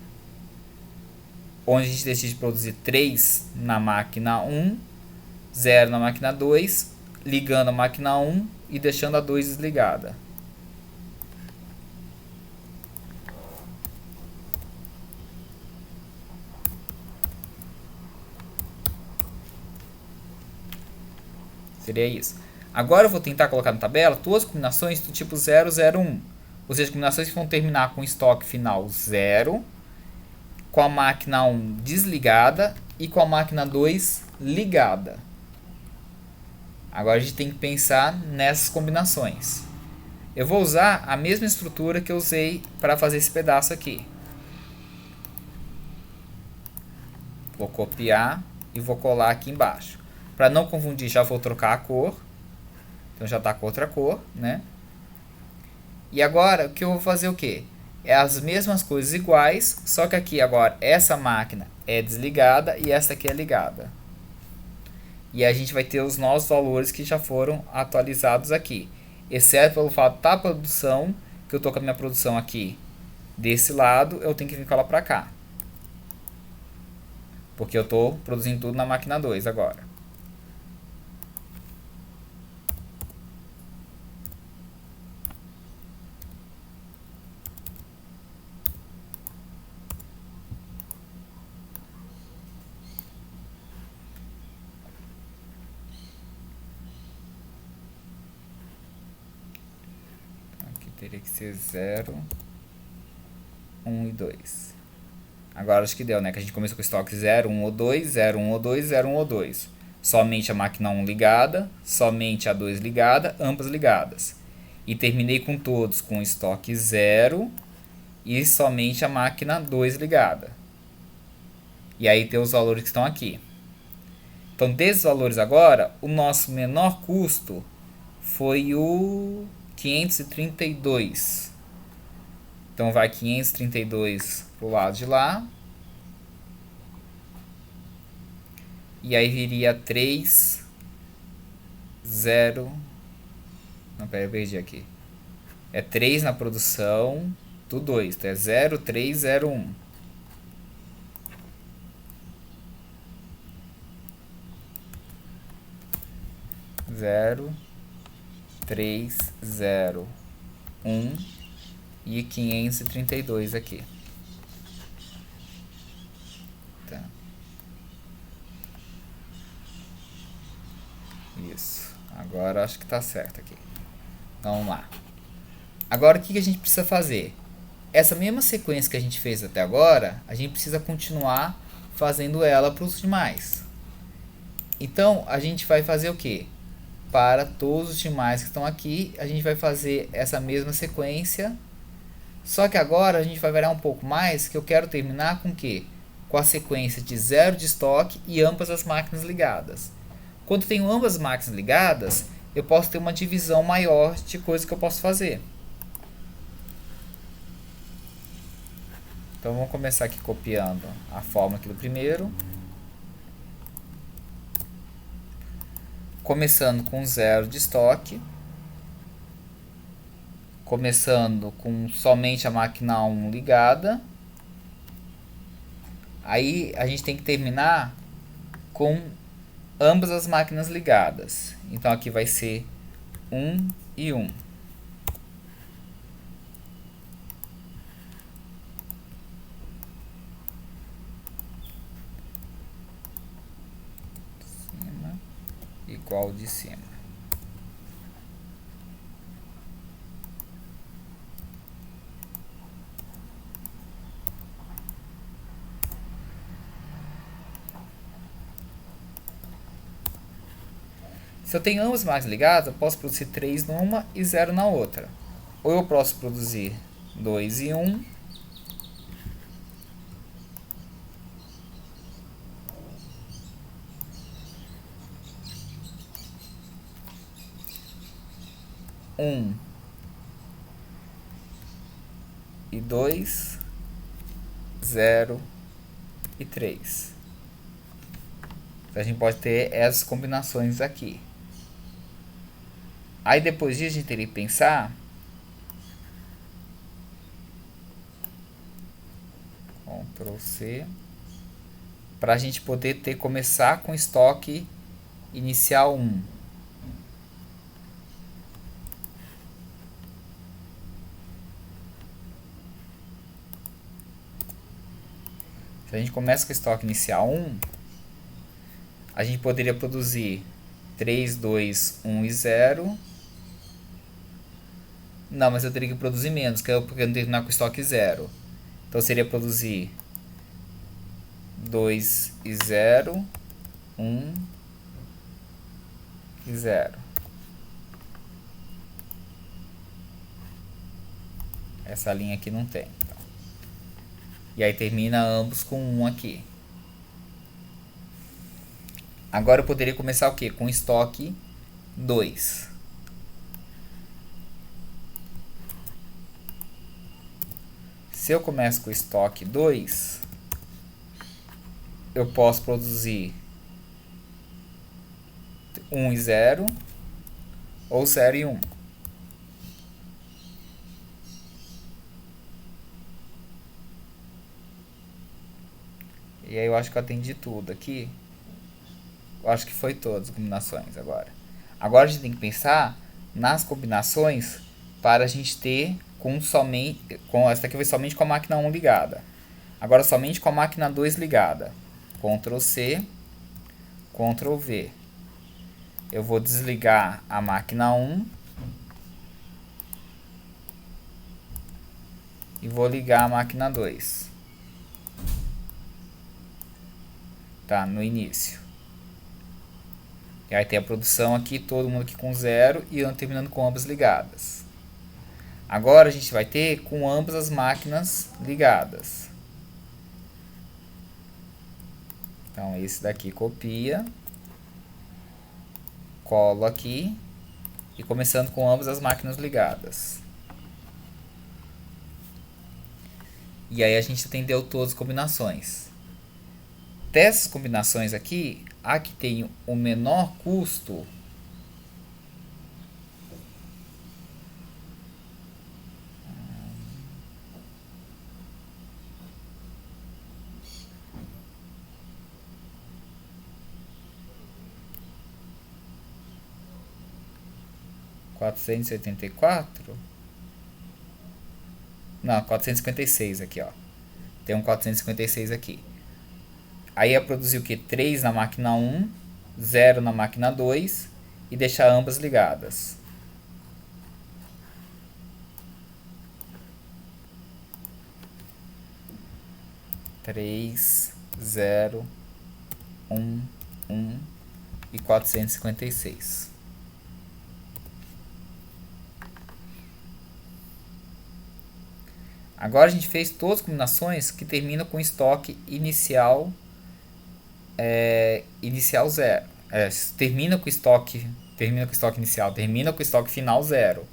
Onde a gente decide produzir 3 na máquina 1, 0 na máquina 2, ligando a máquina 1 e deixando a 2 desligada. Seria isso. Agora eu vou tentar colocar na tabela duas combinações do tipo 0, 0, 1. Ou seja, combinações que vão terminar com estoque final 0, com a máquina 1 desligada e com a máquina 2 ligada. Agora a gente tem que pensar nessas combinações. Eu vou usar a mesma estrutura que eu usei para fazer esse pedaço aqui. Vou copiar e vou colar aqui embaixo. Para não confundir, já vou trocar a cor. Então já está com outra cor, né? E agora, o que eu vou fazer o quê? é as mesmas coisas iguais, só que aqui agora essa máquina é desligada e essa aqui é ligada. E a gente vai ter os nossos valores que já foram atualizados aqui, exceto pelo fato da produção, que eu estou com a minha produção aqui desse lado, eu tenho que vir com ela para cá, porque eu estou produzindo tudo na máquina 2 agora. Aqui teria que ser 0, 1 e 2. Agora acho que deu, né? Que a gente começou com o estoque 0, 1 ou 2, 0, 1 ou 2, 0, 1 ou 2. Somente a máquina 1 ligada, somente a 2 ligada, ambas ligadas. E terminei com todos com estoque 0 e somente a máquina 2 ligada. E aí tem os valores que estão aqui. Então, desses valores agora, o nosso menor custo foi o 532. Então, vai 532 para o lado de lá. E aí viria 3, 0... Não, pera, eu perdi aqui. É 3 na produção do 2. Então, é 0, 3, 0, 1. Zero, 3, 0, 1 e 532 aqui. Tá. Isso. Agora acho que tá certo aqui. Então, vamos lá. Agora o que a gente precisa fazer? Essa mesma sequência que a gente fez até agora, a gente precisa continuar fazendo ela para os demais. Então, a gente vai fazer o quê? Para todos os demais que estão aqui, a gente vai fazer essa mesma sequência. Só que agora a gente vai variar um pouco mais, que eu quero terminar com o quê? Com a sequência de 0 de estoque e ambas as máquinas ligadas. Quando eu tenho ambas as máquinas ligadas, eu posso ter uma divisão maior de coisas que eu posso fazer. Então vamos começar aqui copiando a fórmula aqui do primeiro. Começando com 0 de estoque. Começando com somente a máquina 1 ligada. Aí a gente tem que terminar com ambas as máquinas ligadas. Então aqui vai ser 1 e 1. Igual de cima. Se eu tenho ambas máquinas ligadas, eu posso produzir 3 numa e 0 na outra. Ou eu posso produzir 2 e 1. E 2, 0 e 3. Então, a gente pode ter essas combinações aqui. Aí depois disso a gente teria que pensar Ctrl C para a gente poder começar com estoque inicial 1. Se a gente começa com estoque inicial 1, a gente poderia produzir 3, 2, 1 e 0. Não, mas eu teria que produzir menos, porque eu não tenho que terminar com estoque 0. Então seria produzir 2 e 0, 1 e 0. Essa linha aqui não tem. Então. E aí termina ambos com 1 aqui. Agora eu poderia começar o quê? Com estoque 2. se eu começo com estoque 2, eu posso produzir 1 e 0, ou 0 e 1. E aí eu acho que eu atendi tudo aqui. Eu acho que foi todas as combinações agora. Agora a gente tem que pensar nas combinações para a gente ter essa aqui foi somente com a máquina 1 ligada. Agora somente com a máquina 2 ligada. Ctrl C, Ctrl V. Eu vou desligar a máquina 1 e vou ligar a máquina 2. Tá, no início. E aí tem a produção aqui, todo mundo aqui com 0 e eu terminando com ambas ligadas. Agora a gente vai ter com ambas as máquinas ligadas. Então esse daqui copia, colo aqui e começando com ambas as máquinas ligadas. E aí a gente atendeu todas as combinações. Dessas combinações aqui, a que tem o menor custo (484) não, 456 aqui, ó. Tem um 456 aqui. Aí é produzir o que? 3 na máquina 1, 0 na máquina 2 e deixar ambas ligadas. Três, 0, 1, 1 e 456. Agora a gente fez todas as combinações que terminam com estoque inicial inicial 0. Termina com estoque inicial, termina com estoque final 0.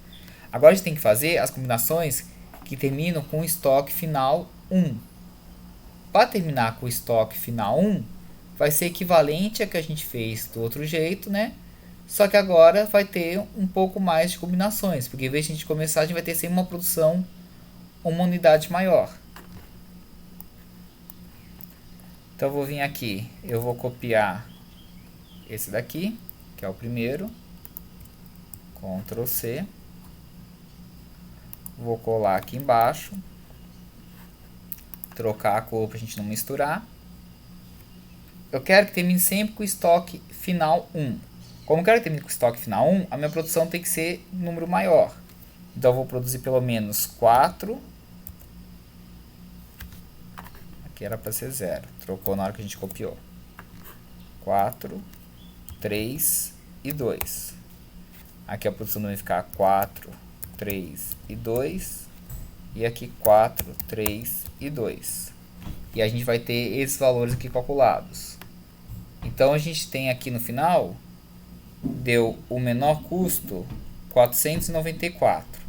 Agora a gente tem que fazer as combinações que terminam com estoque final 1. Para terminar com o estoque final 1, vai ser equivalente a que a gente fez do outro jeito, né? Só que agora vai ter um pouco mais de combinações, porque em vez de a gente começar, a gente vai ter sempre uma produção, uma unidade maior. Então eu vou vir aqui, eu vou copiar esse daqui, que é o primeiro, Ctrl C, vou colar aqui embaixo, trocar a cor para a gente não misturar. Eu quero que termine sempre com o estoque final 1. Como eu quero que termine com o estoque final 1, a minha produção tem que ser um número maior. Então eu vou produzir pelo menos 4. Aqui era para ser 0. Trocou na hora que a gente copiou. 4, 3 e 2. Aqui a produção vai ficar 4, 3 e 2. E aqui 4, 3 e 2. E a gente vai ter esses valores aqui calculados. Então a gente tem aqui no final, deu o menor custo 494,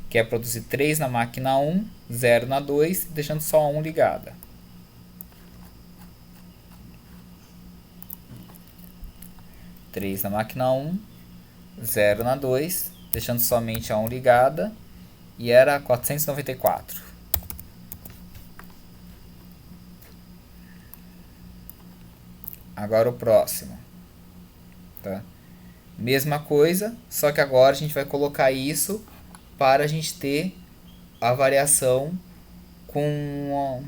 que é produzir 3 na máquina 1, 0 na 2, deixando só 1 ligada. Na máquina 1, 0 na 2, deixando somente a 1 ligada, e era 494. Agora o próximo. Tá? Mesma coisa, só que agora a gente vai colocar isso para a gente ter a variação com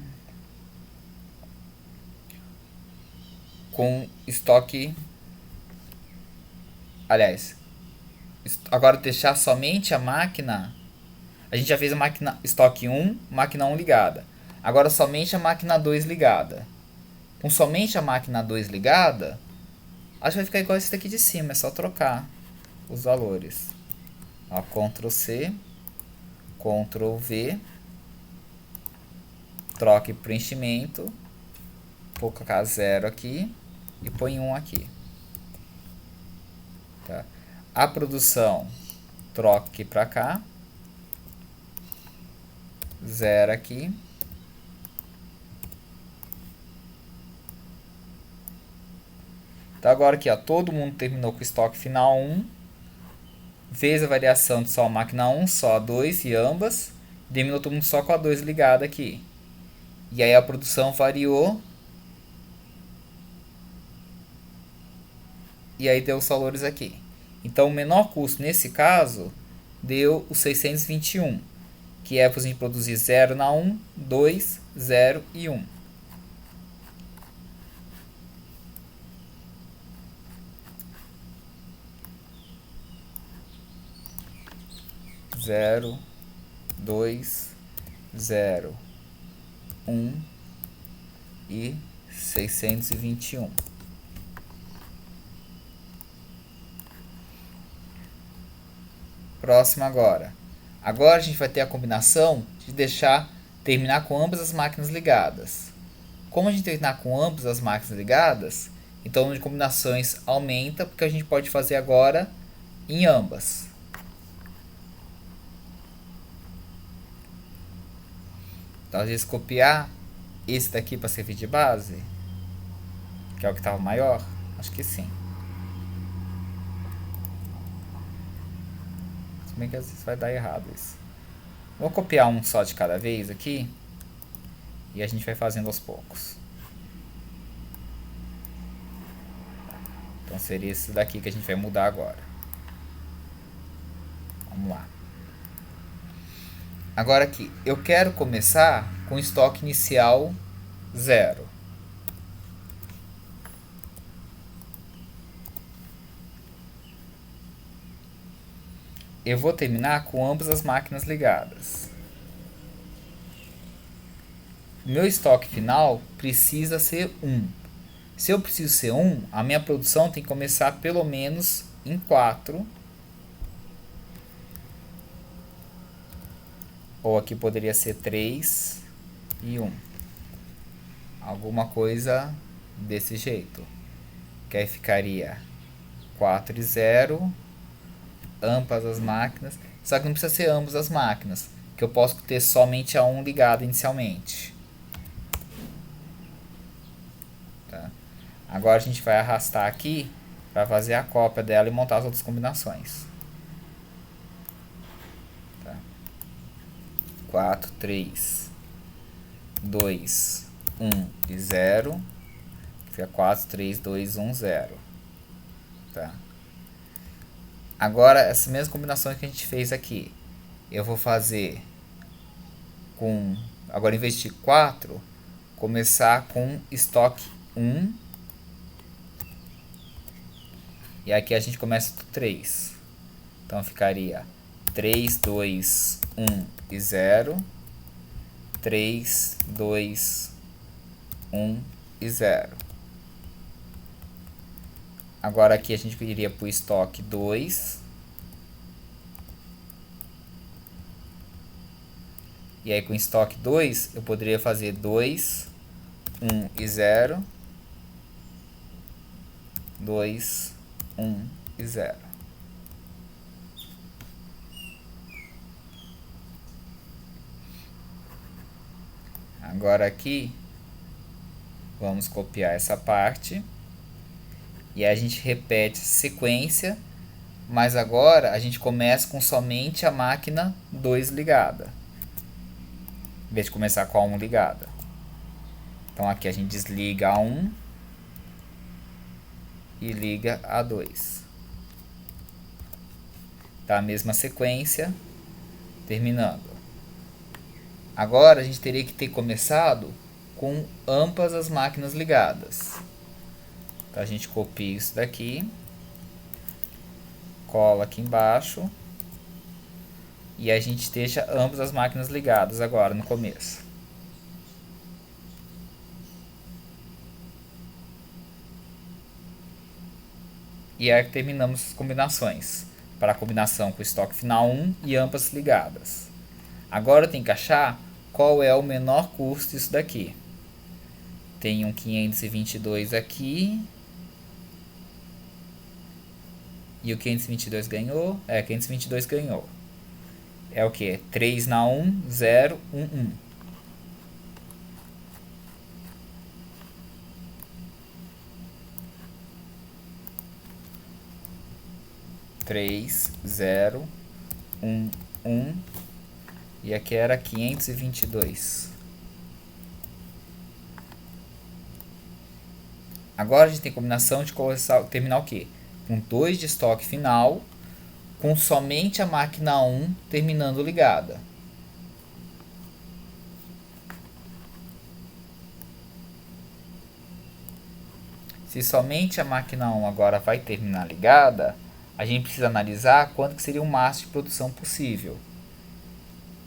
estoque. Aliás, agora deixar somente a máquina. A gente já fez a máquina estoque 1, máquina 1 ligada. Agora somente a máquina 2 ligada. Com somente a máquina 2 ligada, acho que vai ficar igual esse daqui de cima, é só trocar os valores. Ó, Ctrl C, Ctrl V, troque preenchimento, vou colocar 0 aqui e põe 1 aqui. Tá? A produção, troque para cá, 0 aqui Então agora aqui, ó, todo mundo terminou com o estoque final 1, fez a variação de só a máquina 1, só a 2 e ambas, terminou todo mundo só com a 2 ligada aqui. E aí a produção variou, e aí deu os valores aqui. Então o menor custo nesse caso deu o 621, que é para a gente produzir 0 na 1, 2, 0 e 1. Zero, 2, 0, 1 e 621. Próximo agora. Agora a gente vai ter a combinação de terminar com ambas as máquinas ligadas. Como a gente terminar com ambas as máquinas ligadas, então o número de combinações aumenta, porque a gente pode fazer agora em ambas. Então, às vezes, copiar esse daqui para servir de base, que é o que estava maior, acho que sim. Se bem que às vezes vai dar errado isso. Vou copiar um só de cada vez aqui, e a gente vai fazendo aos poucos. Então seria esse daqui que a gente vai mudar agora. Vamos lá. Agora aqui, eu quero começar com estoque inicial 0. Eu vou terminar com ambas as máquinas ligadas. Meu estoque final precisa ser 1. Se eu preciso ser 1, a minha produção tem que começar pelo menos em 4. Ou aqui poderia ser 3 e 1. Alguma coisa desse jeito. Que aí ficaria 4 e 0. Ambas as máquinas. Só que não precisa ser ambas as máquinas. Que eu posso ter somente a 1 ligada inicialmente. Tá? Agora a gente vai arrastar aqui para fazer a cópia dela e montar as outras combinações. 4, 3, 2, 1 e 0. Fica 4, 3, 2, 1, 0. Tá? Agora, essas mesmas combinações que a gente fez aqui, eu vou fazer com... Agora, em vez de 4, começar com estoque 1. E aqui a gente começa com 3. Então, ficaria 3, 2, 1 e 0. 3, 2, 1 e 0. Agora aqui a gente iria para o estoque 2. E aí com o estoque 2 eu poderia fazer 2, 1 e 0. 2, 1 e 0. Agora aqui, vamos copiar essa parte. E aí a gente repete a sequência, mas agora a gente começa com somente a máquina 2 ligada, em vez de começar com a 1 ligada. Então aqui a gente desliga a 1 e liga a 2. Tá a mesma sequência, terminando. Agora a gente teria que ter começado com ambas as máquinas ligadas. Então a gente copia isso daqui, cola aqui embaixo e a gente deixa ambas as máquinas ligadas agora no começo. E aí terminamos as combinações, para a combinação com o estoque final 1 e ambas ligadas. Agora eu tenho que achar qual é o menor custo disso daqui. Tem um 522 aqui. E o 522 ganhou? 522 ganhou. É o que? 3 na 1, 0, 1, 1. 3, 0, 1, 1. E aqui era 522. Agora a gente tem combinação de terminar o quê? Com 2 de estoque final, com somente a máquina 1 terminando ligada. Se somente a máquina 1 agora vai terminar ligada, a gente precisa analisar quanto que seria o máximo de produção possível.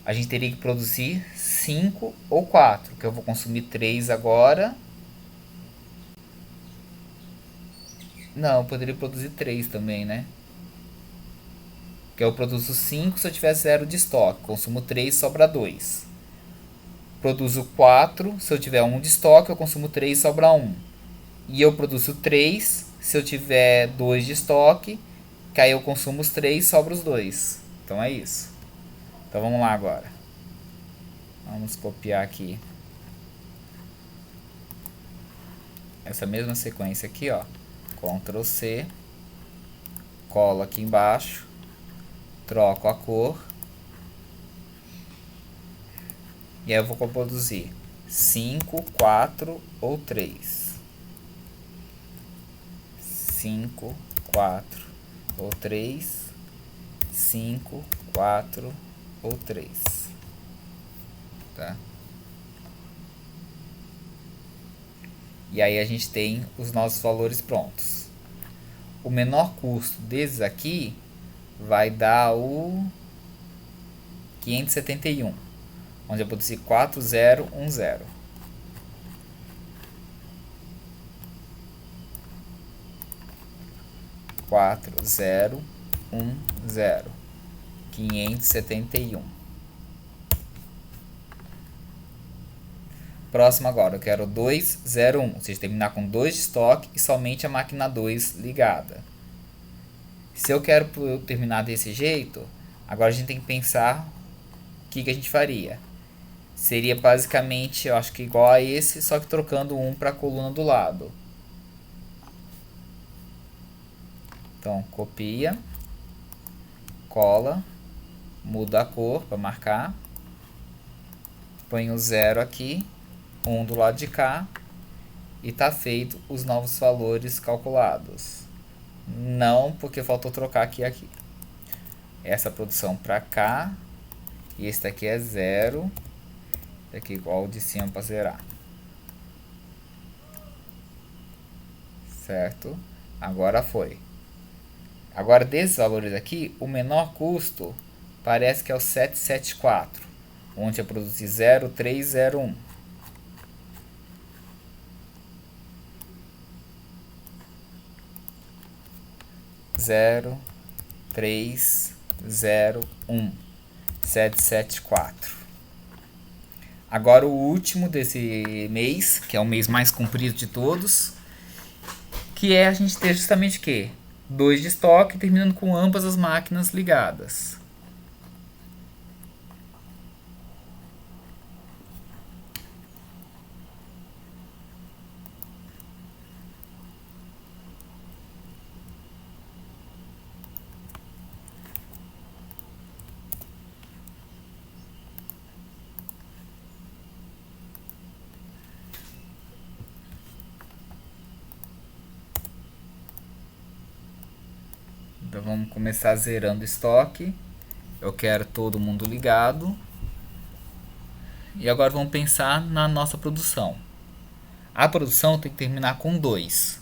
A gente teria que produzir 5 ou 4, que eu vou consumir 3 agora. Não, eu poderia produzir 3 também, né? Que eu produzo 5 se eu tiver 0 de estoque. Consumo 3, sobra 2. Produzo 4, se eu tiver 1 de estoque, eu consumo 3, sobra 1. E eu produzo 3, se eu tiver 2 de estoque, que aí eu consumo os 3, sobra os 2. Então é isso. Então vamos lá agora. Vamos copiar aqui essa mesma sequência aqui, ó. Ctrl C, colo aqui embaixo, troco a cor, e aí eu vou produzir 5, 4 ou 3. 5, 4 ou 3, 5, 4 ou 3. Tá? E aí a gente tem os nossos valores prontos. O menor custo desses aqui vai dar o 571, onde eu produzi 4010. Quatro, 0, 1, 0. 571. Próximo agora, eu quero 2, 0, 1. Ou seja, terminar com 2 de estoque e somente a máquina 2 ligada. Se eu quero terminar desse jeito, agora a gente tem que pensar o que a gente faria. Seria basicamente, eu acho que igual a esse, só que trocando um para a coluna do lado. Então, copia, cola, muda a cor para marcar, põe o 0 aqui, 1 do lado de cá, e está feito os novos valores calculados. Não, porque faltou trocar aqui e aqui. Essa produção para cá, e esse daqui é 0, aqui igual o de cima para zerar. Certo? Agora foi. Agora, desses valores aqui, o menor custo parece que é o 774, onde eu produzi 0301. Zero, 3, 0, 1, 774. Agora o último desse mês, que é o mês mais comprido de todos, que é a gente ter justamente o quê? 2 de estoque, terminando com ambas as máquinas ligadas. Então vamos começar zerando o estoque. Eu quero todo mundo ligado. E agora vamos pensar na nossa produção. A produção tem que terminar com 2.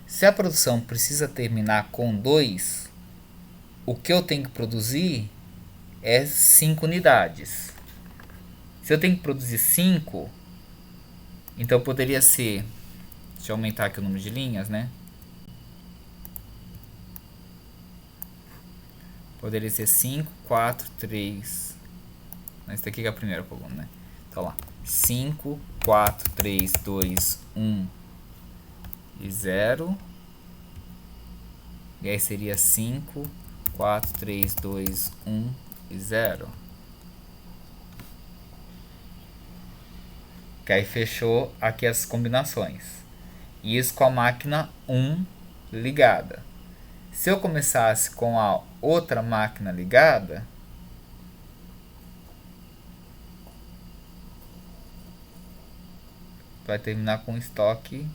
Se a produção precisa terminar com 2, o que eu tenho que produzir é 5 unidades. Se eu tenho que produzir 5, então poderia ser... Deixa eu aumentar aqui o número de linhas, né? Poderia ser 5, 4, 3. Esse daqui que é a primeira coluna, né? Então lá. 5, 4, 3, 2, 1 e 0. E aí seria 5, 4, 3, 2, 1 e 0. Que aí fechou aqui as combinações. Isso com a máquina 1 ligada. Se eu começasse com a outra máquina ligada, vai terminar com estoque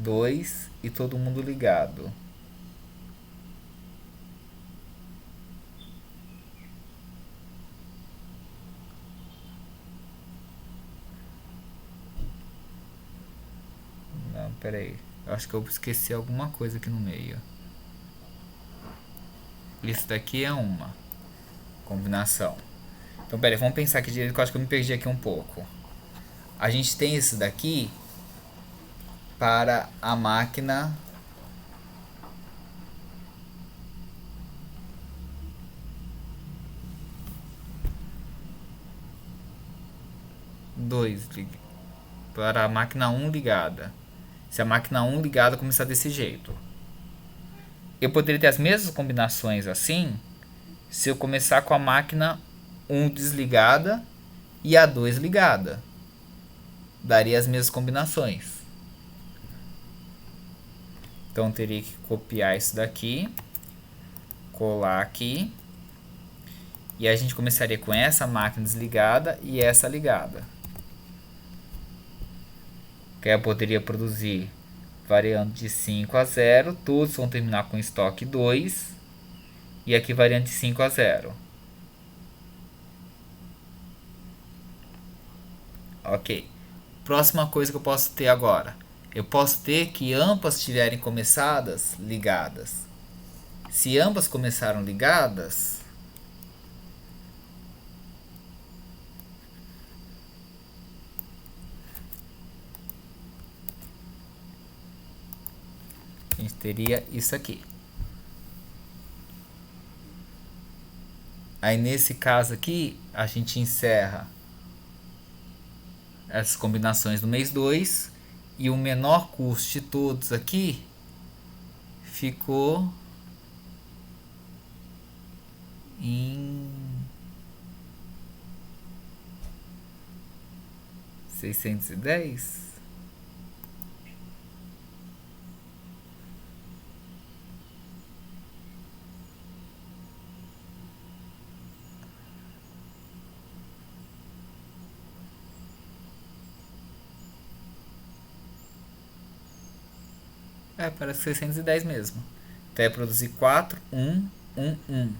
2 e todo mundo ligado. Não, pera aí. Eu acho que eu esqueci alguma coisa aqui no meio. Isso daqui é uma combinação. Então, pera aí, vamos pensar aqui direito, que eu acho que eu me perdi aqui um pouco. A gente tem esse daqui para a máquina dois, para a máquina 1 ligada. Se a máquina 1 ligada começar desse jeito, eu poderia ter as mesmas combinações assim se eu começar com a máquina 1 desligada e a 2 ligada. Daria as mesmas combinações. Então teria que copiar isso daqui, colar aqui, e a gente começaria com essa máquina desligada e essa ligada. Que aí eu poderia produzir variando de 5 a 0, todos vão terminar com estoque 2, e aqui variando de 5 a 0. Ok. Próxima coisa que eu posso ter agora. Eu posso ter que ambas estiverem começadas ligadas. Se ambas começaram ligadas, a gente teria isso aqui. Aí nesse caso aqui, a gente encerra essas combinações do mês 2 e o menor custo de todos aqui ficou em 610. Parece 610 mesmo. Então é produzir 4, 1, 1, 1.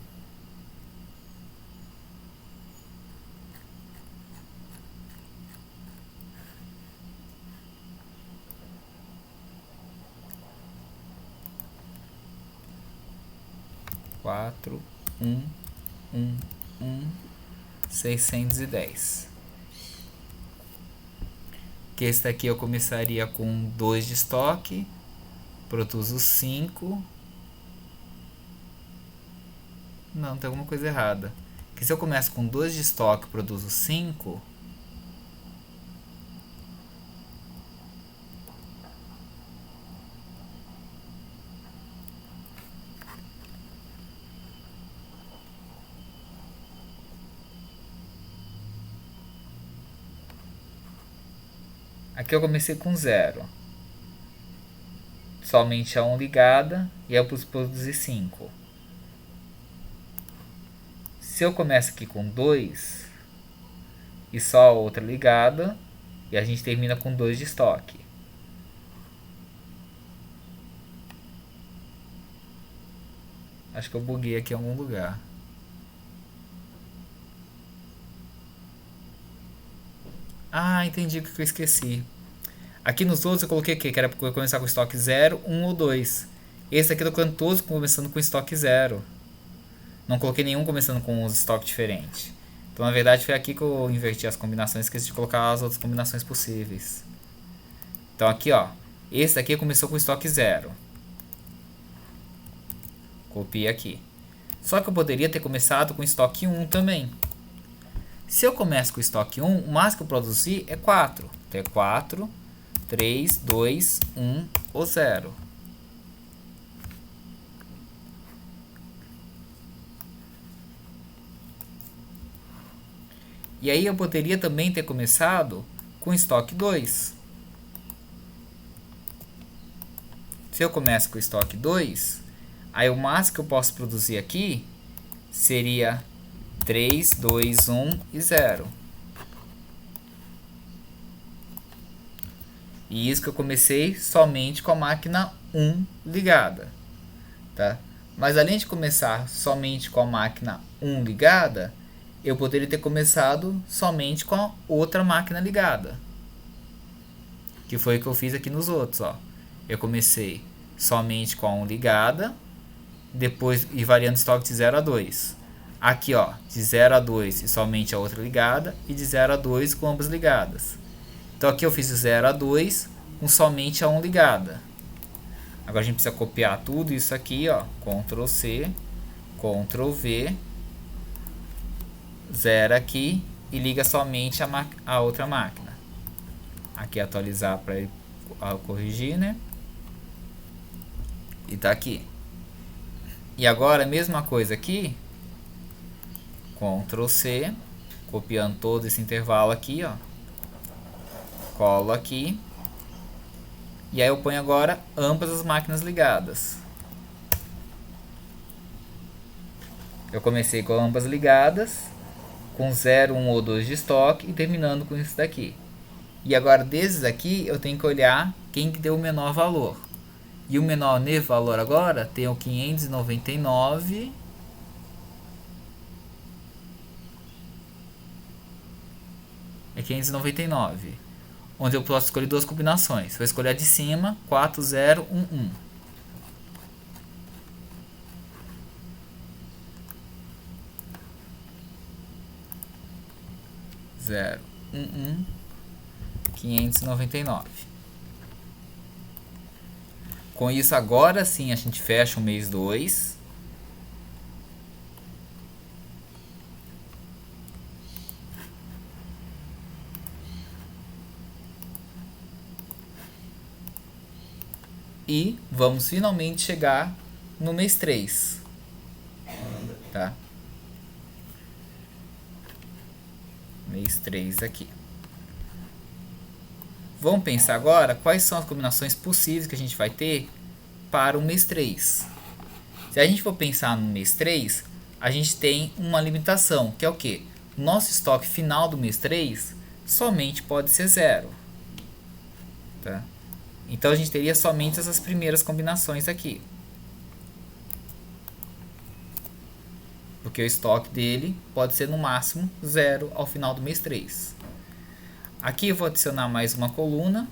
Quatro, 610. Que esse daqui eu começaria com 2 de estoque, produzo 5. Não, tem alguma coisa errada. Que se eu começo com 2 de estoque, produzo 5. Aqui eu comecei com 0. Somente a 1 ligada e eu produzir 5. Se eu começo aqui com 2 e só a outra ligada, e a gente termina com 2 de estoque. Acho que eu buguei aqui em algum lugar. Ah, entendi o que eu esqueci. Aqui nos outros eu coloquei aqui, que era para começar com estoque 0, 1 ou 2. Esse aqui eu tô colocando todos começando com estoque 0. Não coloquei nenhum começando com os estoques diferentes. Então na verdade foi aqui que eu inverti as combinações, esqueci de colocar as outras combinações possíveis. Então aqui ó, esse daqui começou com estoque 0. Copiei aqui. Só que eu poderia ter começado com estoque 1 também. Se eu começo com estoque 1, o máximo que eu produzir é 4. Então é 4, 3, 2, 1 ou 0. E aí eu poderia também ter começado com estoque 2. Se eu começo com estoque 2, Aí o máximo que eu posso produzir aqui seria 3, 2, 1 e 0. E isso que eu comecei somente com a máquina 1 ligada, tá? Mas além de começar somente com a máquina 1 ligada, eu poderia ter começado somente com a outra máquina ligada. Que foi o que eu fiz aqui nos outros, ó. Eu comecei somente com a 1 ligada, depois e variando estoque de 0 a 2. Aqui, ó, de 0 a 2 e somente a outra ligada, e de 0 a 2 com ambas ligadas. Então aqui eu fiz de 0 a 2 com somente a 1 ligada. Agora a gente precisa copiar tudo isso aqui, ó, Ctrl C, Ctrl V, 0 aqui e liga somente a outra máquina. Aqui atualizar para ele corrigir, né? E tá aqui. E agora a mesma coisa aqui, Ctrl C, copiando todo esse intervalo aqui, ó. Colo aqui. E aí eu ponho agora ambas as máquinas ligadas. Eu comecei com ambas ligadas, com 0, 1 ou 2 de estoque e terminando com isso daqui. E agora desses aqui eu tenho que olhar quem que deu o menor valor. E o menor valor agora tem o 599. É 599. Onde eu posso escolher duas combinações. Vou escolher a de cima, 4011. 011 599. Com isso, agora sim a gente fecha o mês 2. E vamos finalmente chegar no mês 3. Tá? Mês 3 aqui. Vamos pensar agora quais são as combinações possíveis que a gente vai ter para o mês 3. Se a gente for pensar no mês 3, a gente tem uma limitação, que é o quê? Nosso estoque final do mês 3 somente pode ser 0. Tá? Então a gente teria somente essas primeiras combinações aqui. Porque o estoque dele pode ser no máximo 0 ao final do mês 3. Aqui eu vou adicionar mais uma coluna,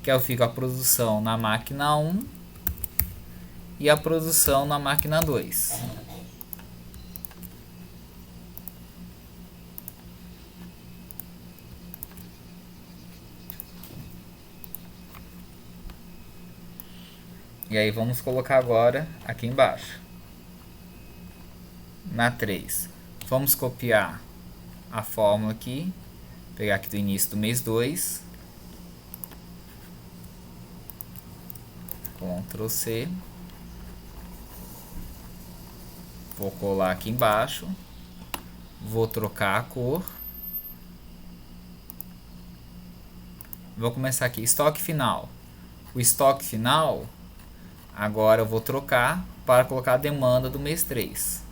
que eu fico a produção na máquina 1 e a produção na máquina 2. E aí vamos colocar agora aqui embaixo. Na 3. Vamos copiar a fórmula aqui. Pegar aqui do início do mês 2. Ctrl C. Vou colar aqui embaixo. Vou trocar a cor. Vou começar aqui. Estoque final. O estoque final, agora eu vou trocar para colocar a demanda do mês 3.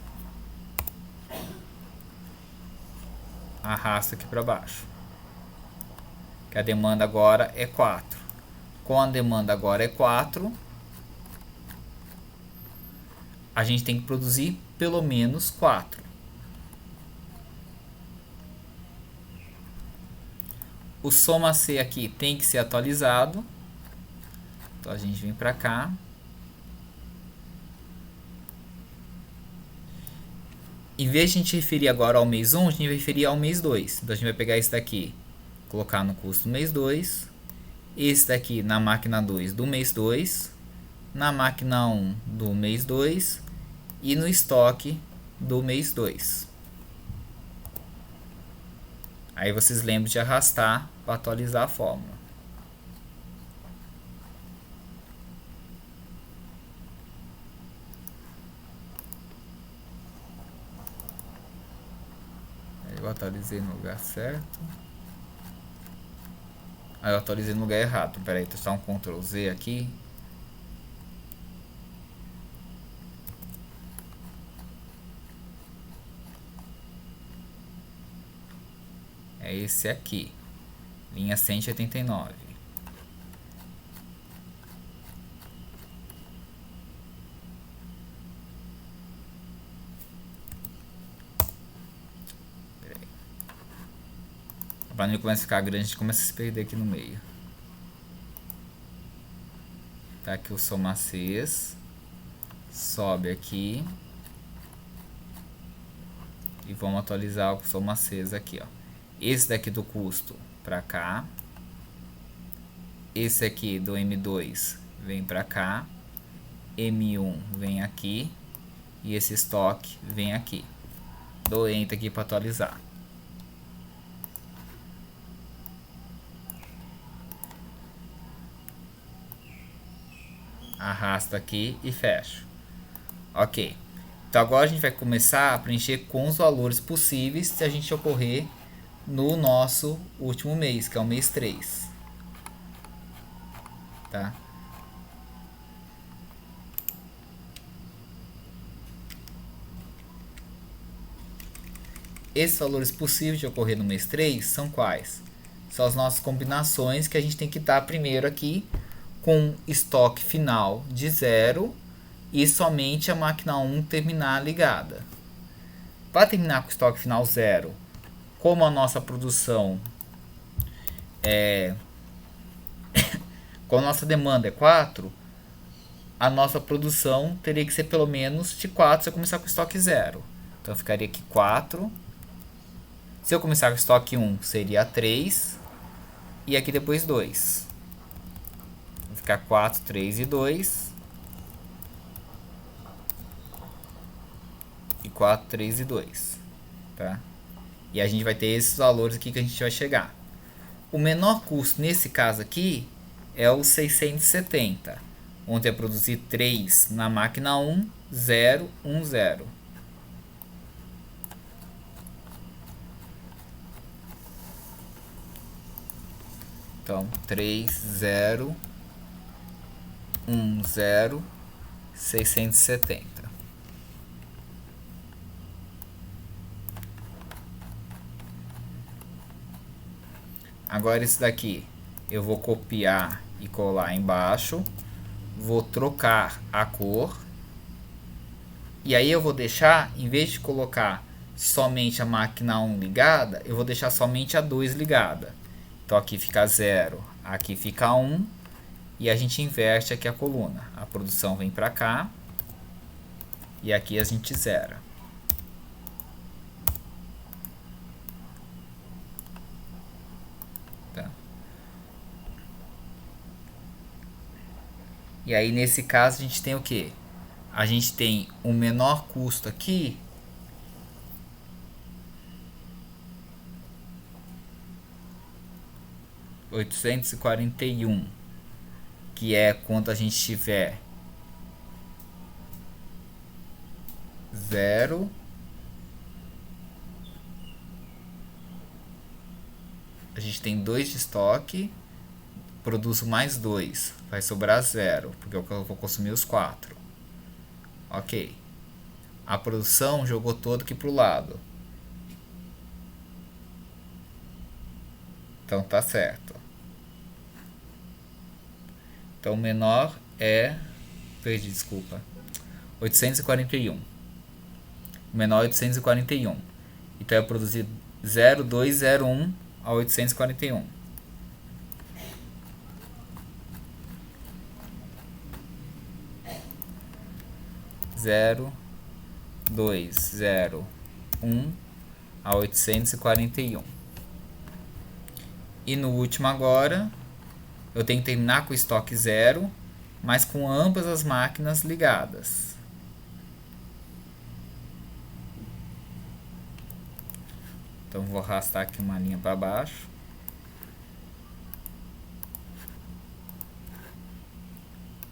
Arrasto aqui para baixo. Que a demanda agora é 4. Com a demanda agora é 4, a gente tem que produzir pelo menos 4. O soma C aqui tem que ser atualizado. Então a gente vem para cá. Em vez de a gente referir agora ao mês 1, a gente vai referir ao mês 2. Então a gente vai pegar esse daqui, colocar no custo do mês 2. Esse daqui na máquina 2 do mês 2. Na máquina 1 do mês 2. E no estoque do mês 2. Aí vocês lembram de arrastar para atualizar a fórmula. Eu atualizei no lugar certo. Aí eu atualizei no lugar errado. Pera aí, deixa eu dar um Ctrl Z aqui. é esse aqui, linha 189. A planilha começa a ficar grande, a gente começa a se perder aqui no meio. Tá aqui o somar Cs, sobe aqui e vamos atualizar o somar Cs aqui, ó. Esse daqui do custo para cá, esse aqui do M2 vem para cá, M1 vem aqui e esse estoque vem aqui. Dou Enter aqui para atualizar. Arrasta aqui e fecho. Ok. Então agora a gente vai começar a preencher com os valores possíveis se a gente ocorrer no nosso último mês, que é o mês 3. Tá? Esses valores possíveis de ocorrer no mês 3 são quais? São as nossas combinações que a gente tem que dar primeiro aqui com estoque final de 0 e somente a máquina 1 terminar ligada. Para terminar com o estoque final 0, como a nossa produção como a nossa demanda é 4, a nossa produção teria que ser pelo menos de 4 se eu começar com estoque 0. Então ficaria aqui 4. Se eu começar com estoque 1, seria 3. E aqui depois 2. Vai ficar 4, 3 e 2. E 4, 3 e 2. Tá? E a gente vai ter esses valores aqui que a gente vai chegar. O menor custo nesse caso aqui é o 670. Onde é produzir 3 na máquina 1, 0, 1, 0. Então, 3, 0, 1, 0, 670. Agora esse daqui eu vou copiar e colar embaixo. Vou trocar a cor. E aí eu vou deixar, em vez de colocar somente a máquina 1 ligada, eu vou deixar somente a 2 ligada. Então aqui fica 0, aqui fica 1 e a gente inverte aqui a coluna. A produção vem para cá e aqui a gente zera. Tá. E aí nesse caso a gente tem o que? A gente tem o menor custo aqui, R$841, que é quando a gente tiver 0, a gente tem 2 de estoque, produzo mais 2, vai sobrar 0, porque eu vou consumir os 4. Ok. A produção jogou todo aqui pro lado. Então tá certo. Então o menor é... Perdi, desculpa. 841. O menor é 841. Então eu produzi 0201 a 841. Zero, 2, 0, 1 a 841. E no último agora, eu tenho que terminar com o estoque 0, mas com ambas as máquinas ligadas. Então vou arrastar aqui uma linha para baixo.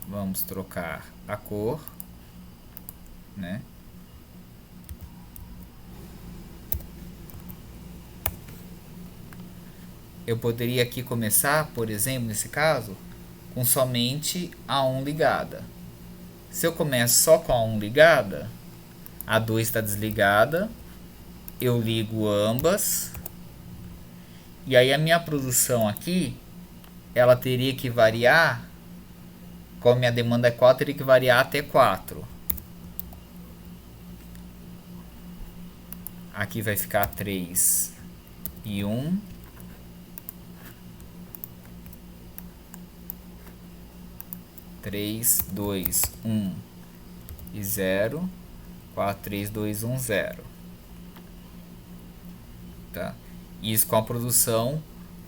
Vamos trocar a cor, né? Eu poderia aqui começar, por exemplo, nesse caso, com somente a 1 ligada. Se eu começo só com a 1 ligada, a 2 está desligada, eu ligo ambas E aí a minha produção aqui, ela teria que variar, como minha demanda é 4, teria que variar até 4. Aqui vai ficar 3 e 1. Três, 2, 1 e 0. 4, 3, 2, 1, 0. Tá? Isso com a produção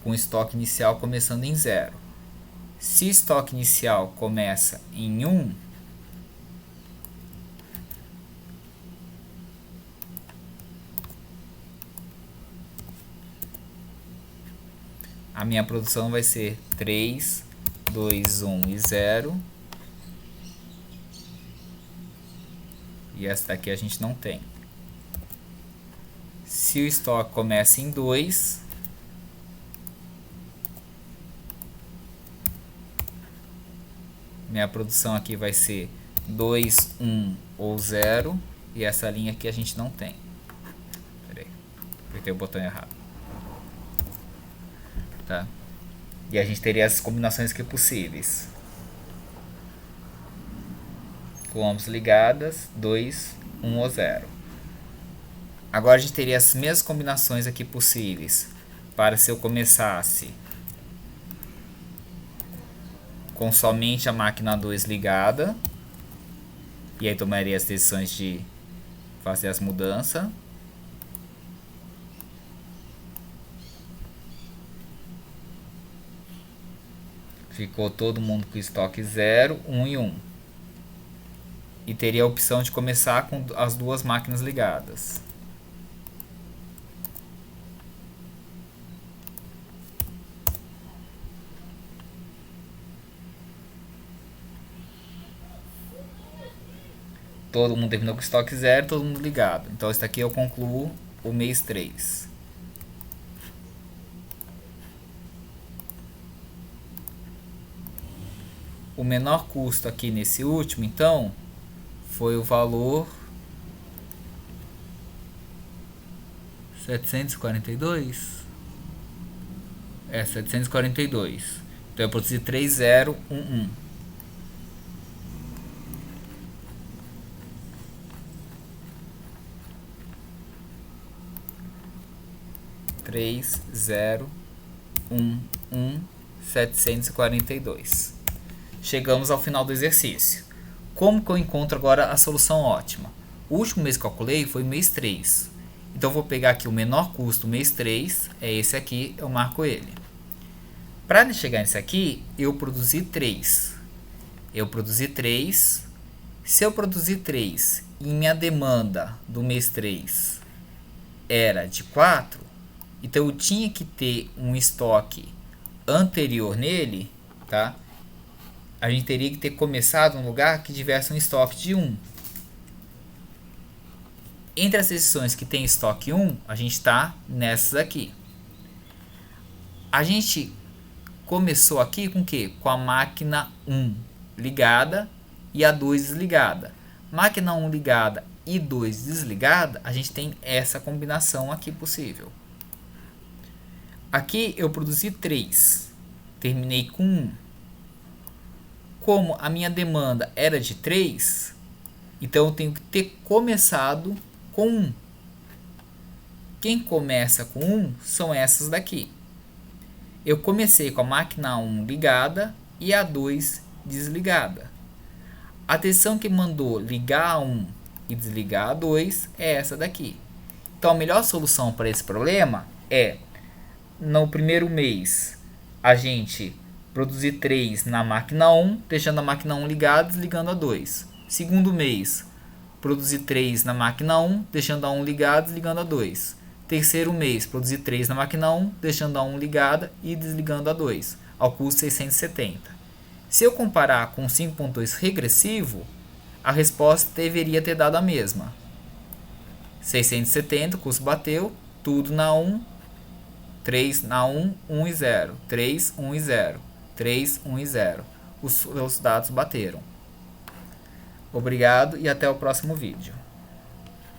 com estoque inicial começando em 0. Se estoque inicial começa em 1, a minha produção vai ser 3, 2, 1 e 0. E essa daqui a gente não tem. Se o estoque começa em 2, minha produção aqui vai ser 2, 1 ou 0. E essa linha aqui a gente não tem. Peraí, apertei o botão errado. Tá? E a gente teria essas combinações aqui possíveis. Com ambas ligadas, 2, 1 ou 0. Agora a gente teria as mesmas combinações aqui possíveis para se eu começasse com somente a máquina 2 ligada, e aí tomaria as decisões de fazer as mudanças. Ficou todo mundo com estoque 0, 1 e 1. E teria a opção de começar com as duas máquinas ligadas. Todo mundo terminou com estoque 0, todo mundo ligado. Então, isso aqui eu concluo o mês 3. O menor custo aqui nesse último, então, foi o valor 742. 742. Então eu produzi 3011. 742. Chegamos ao final do exercício. Como que eu encontro agora a solução ótima? O último mês que eu calculei foi mês 3. Então eu vou pegar aqui o menor custo mês 3, é esse aqui, eu marco ele. Para chegar nesse aqui, eu produzi 3. Se eu produzir 3 e minha demanda do mês 3 era de 4, então eu tinha que ter um estoque anterior nele, tá? A gente teria que ter começado um lugar que tivesse um estoque de 1. Entre as seções que tem estoque 1, a gente está nessas aqui. A gente começou aqui com o quê? Com a máquina 1 ligada e a 2 desligada. Máquina 1 ligada e 2 desligada, a gente tem essa combinação aqui possível. Aqui eu produzi 3, terminei com 1. Como a minha demanda era de 3, então eu tenho que ter começado com 1. Quem começa com 1 são essas daqui. Eu comecei com a máquina 1 ligada e a 2 desligada. A atenção que mandou ligar a 1 e desligar a 2 é essa daqui. Então a melhor solução para esse problema é, no primeiro mês, a gente produzir 3 na máquina 1, deixando a máquina 1 ligada, desligando a 2. Segundo mês, produzir 3 na máquina 1, deixando a 1 ligada, desligando a 2. Terceiro mês, produzir 3 na máquina 1, deixando a 1 ligada e desligando a 2, ao custo 670. Se eu comparar com 5.2 regressivo, a resposta deveria ter dado a mesma. 670, o custo bateu, tudo na 1, 3 na 1, 1 e 0, 3, 1 e 0, 3, 1 e 0. Os dados bateram. Obrigado e até o próximo vídeo.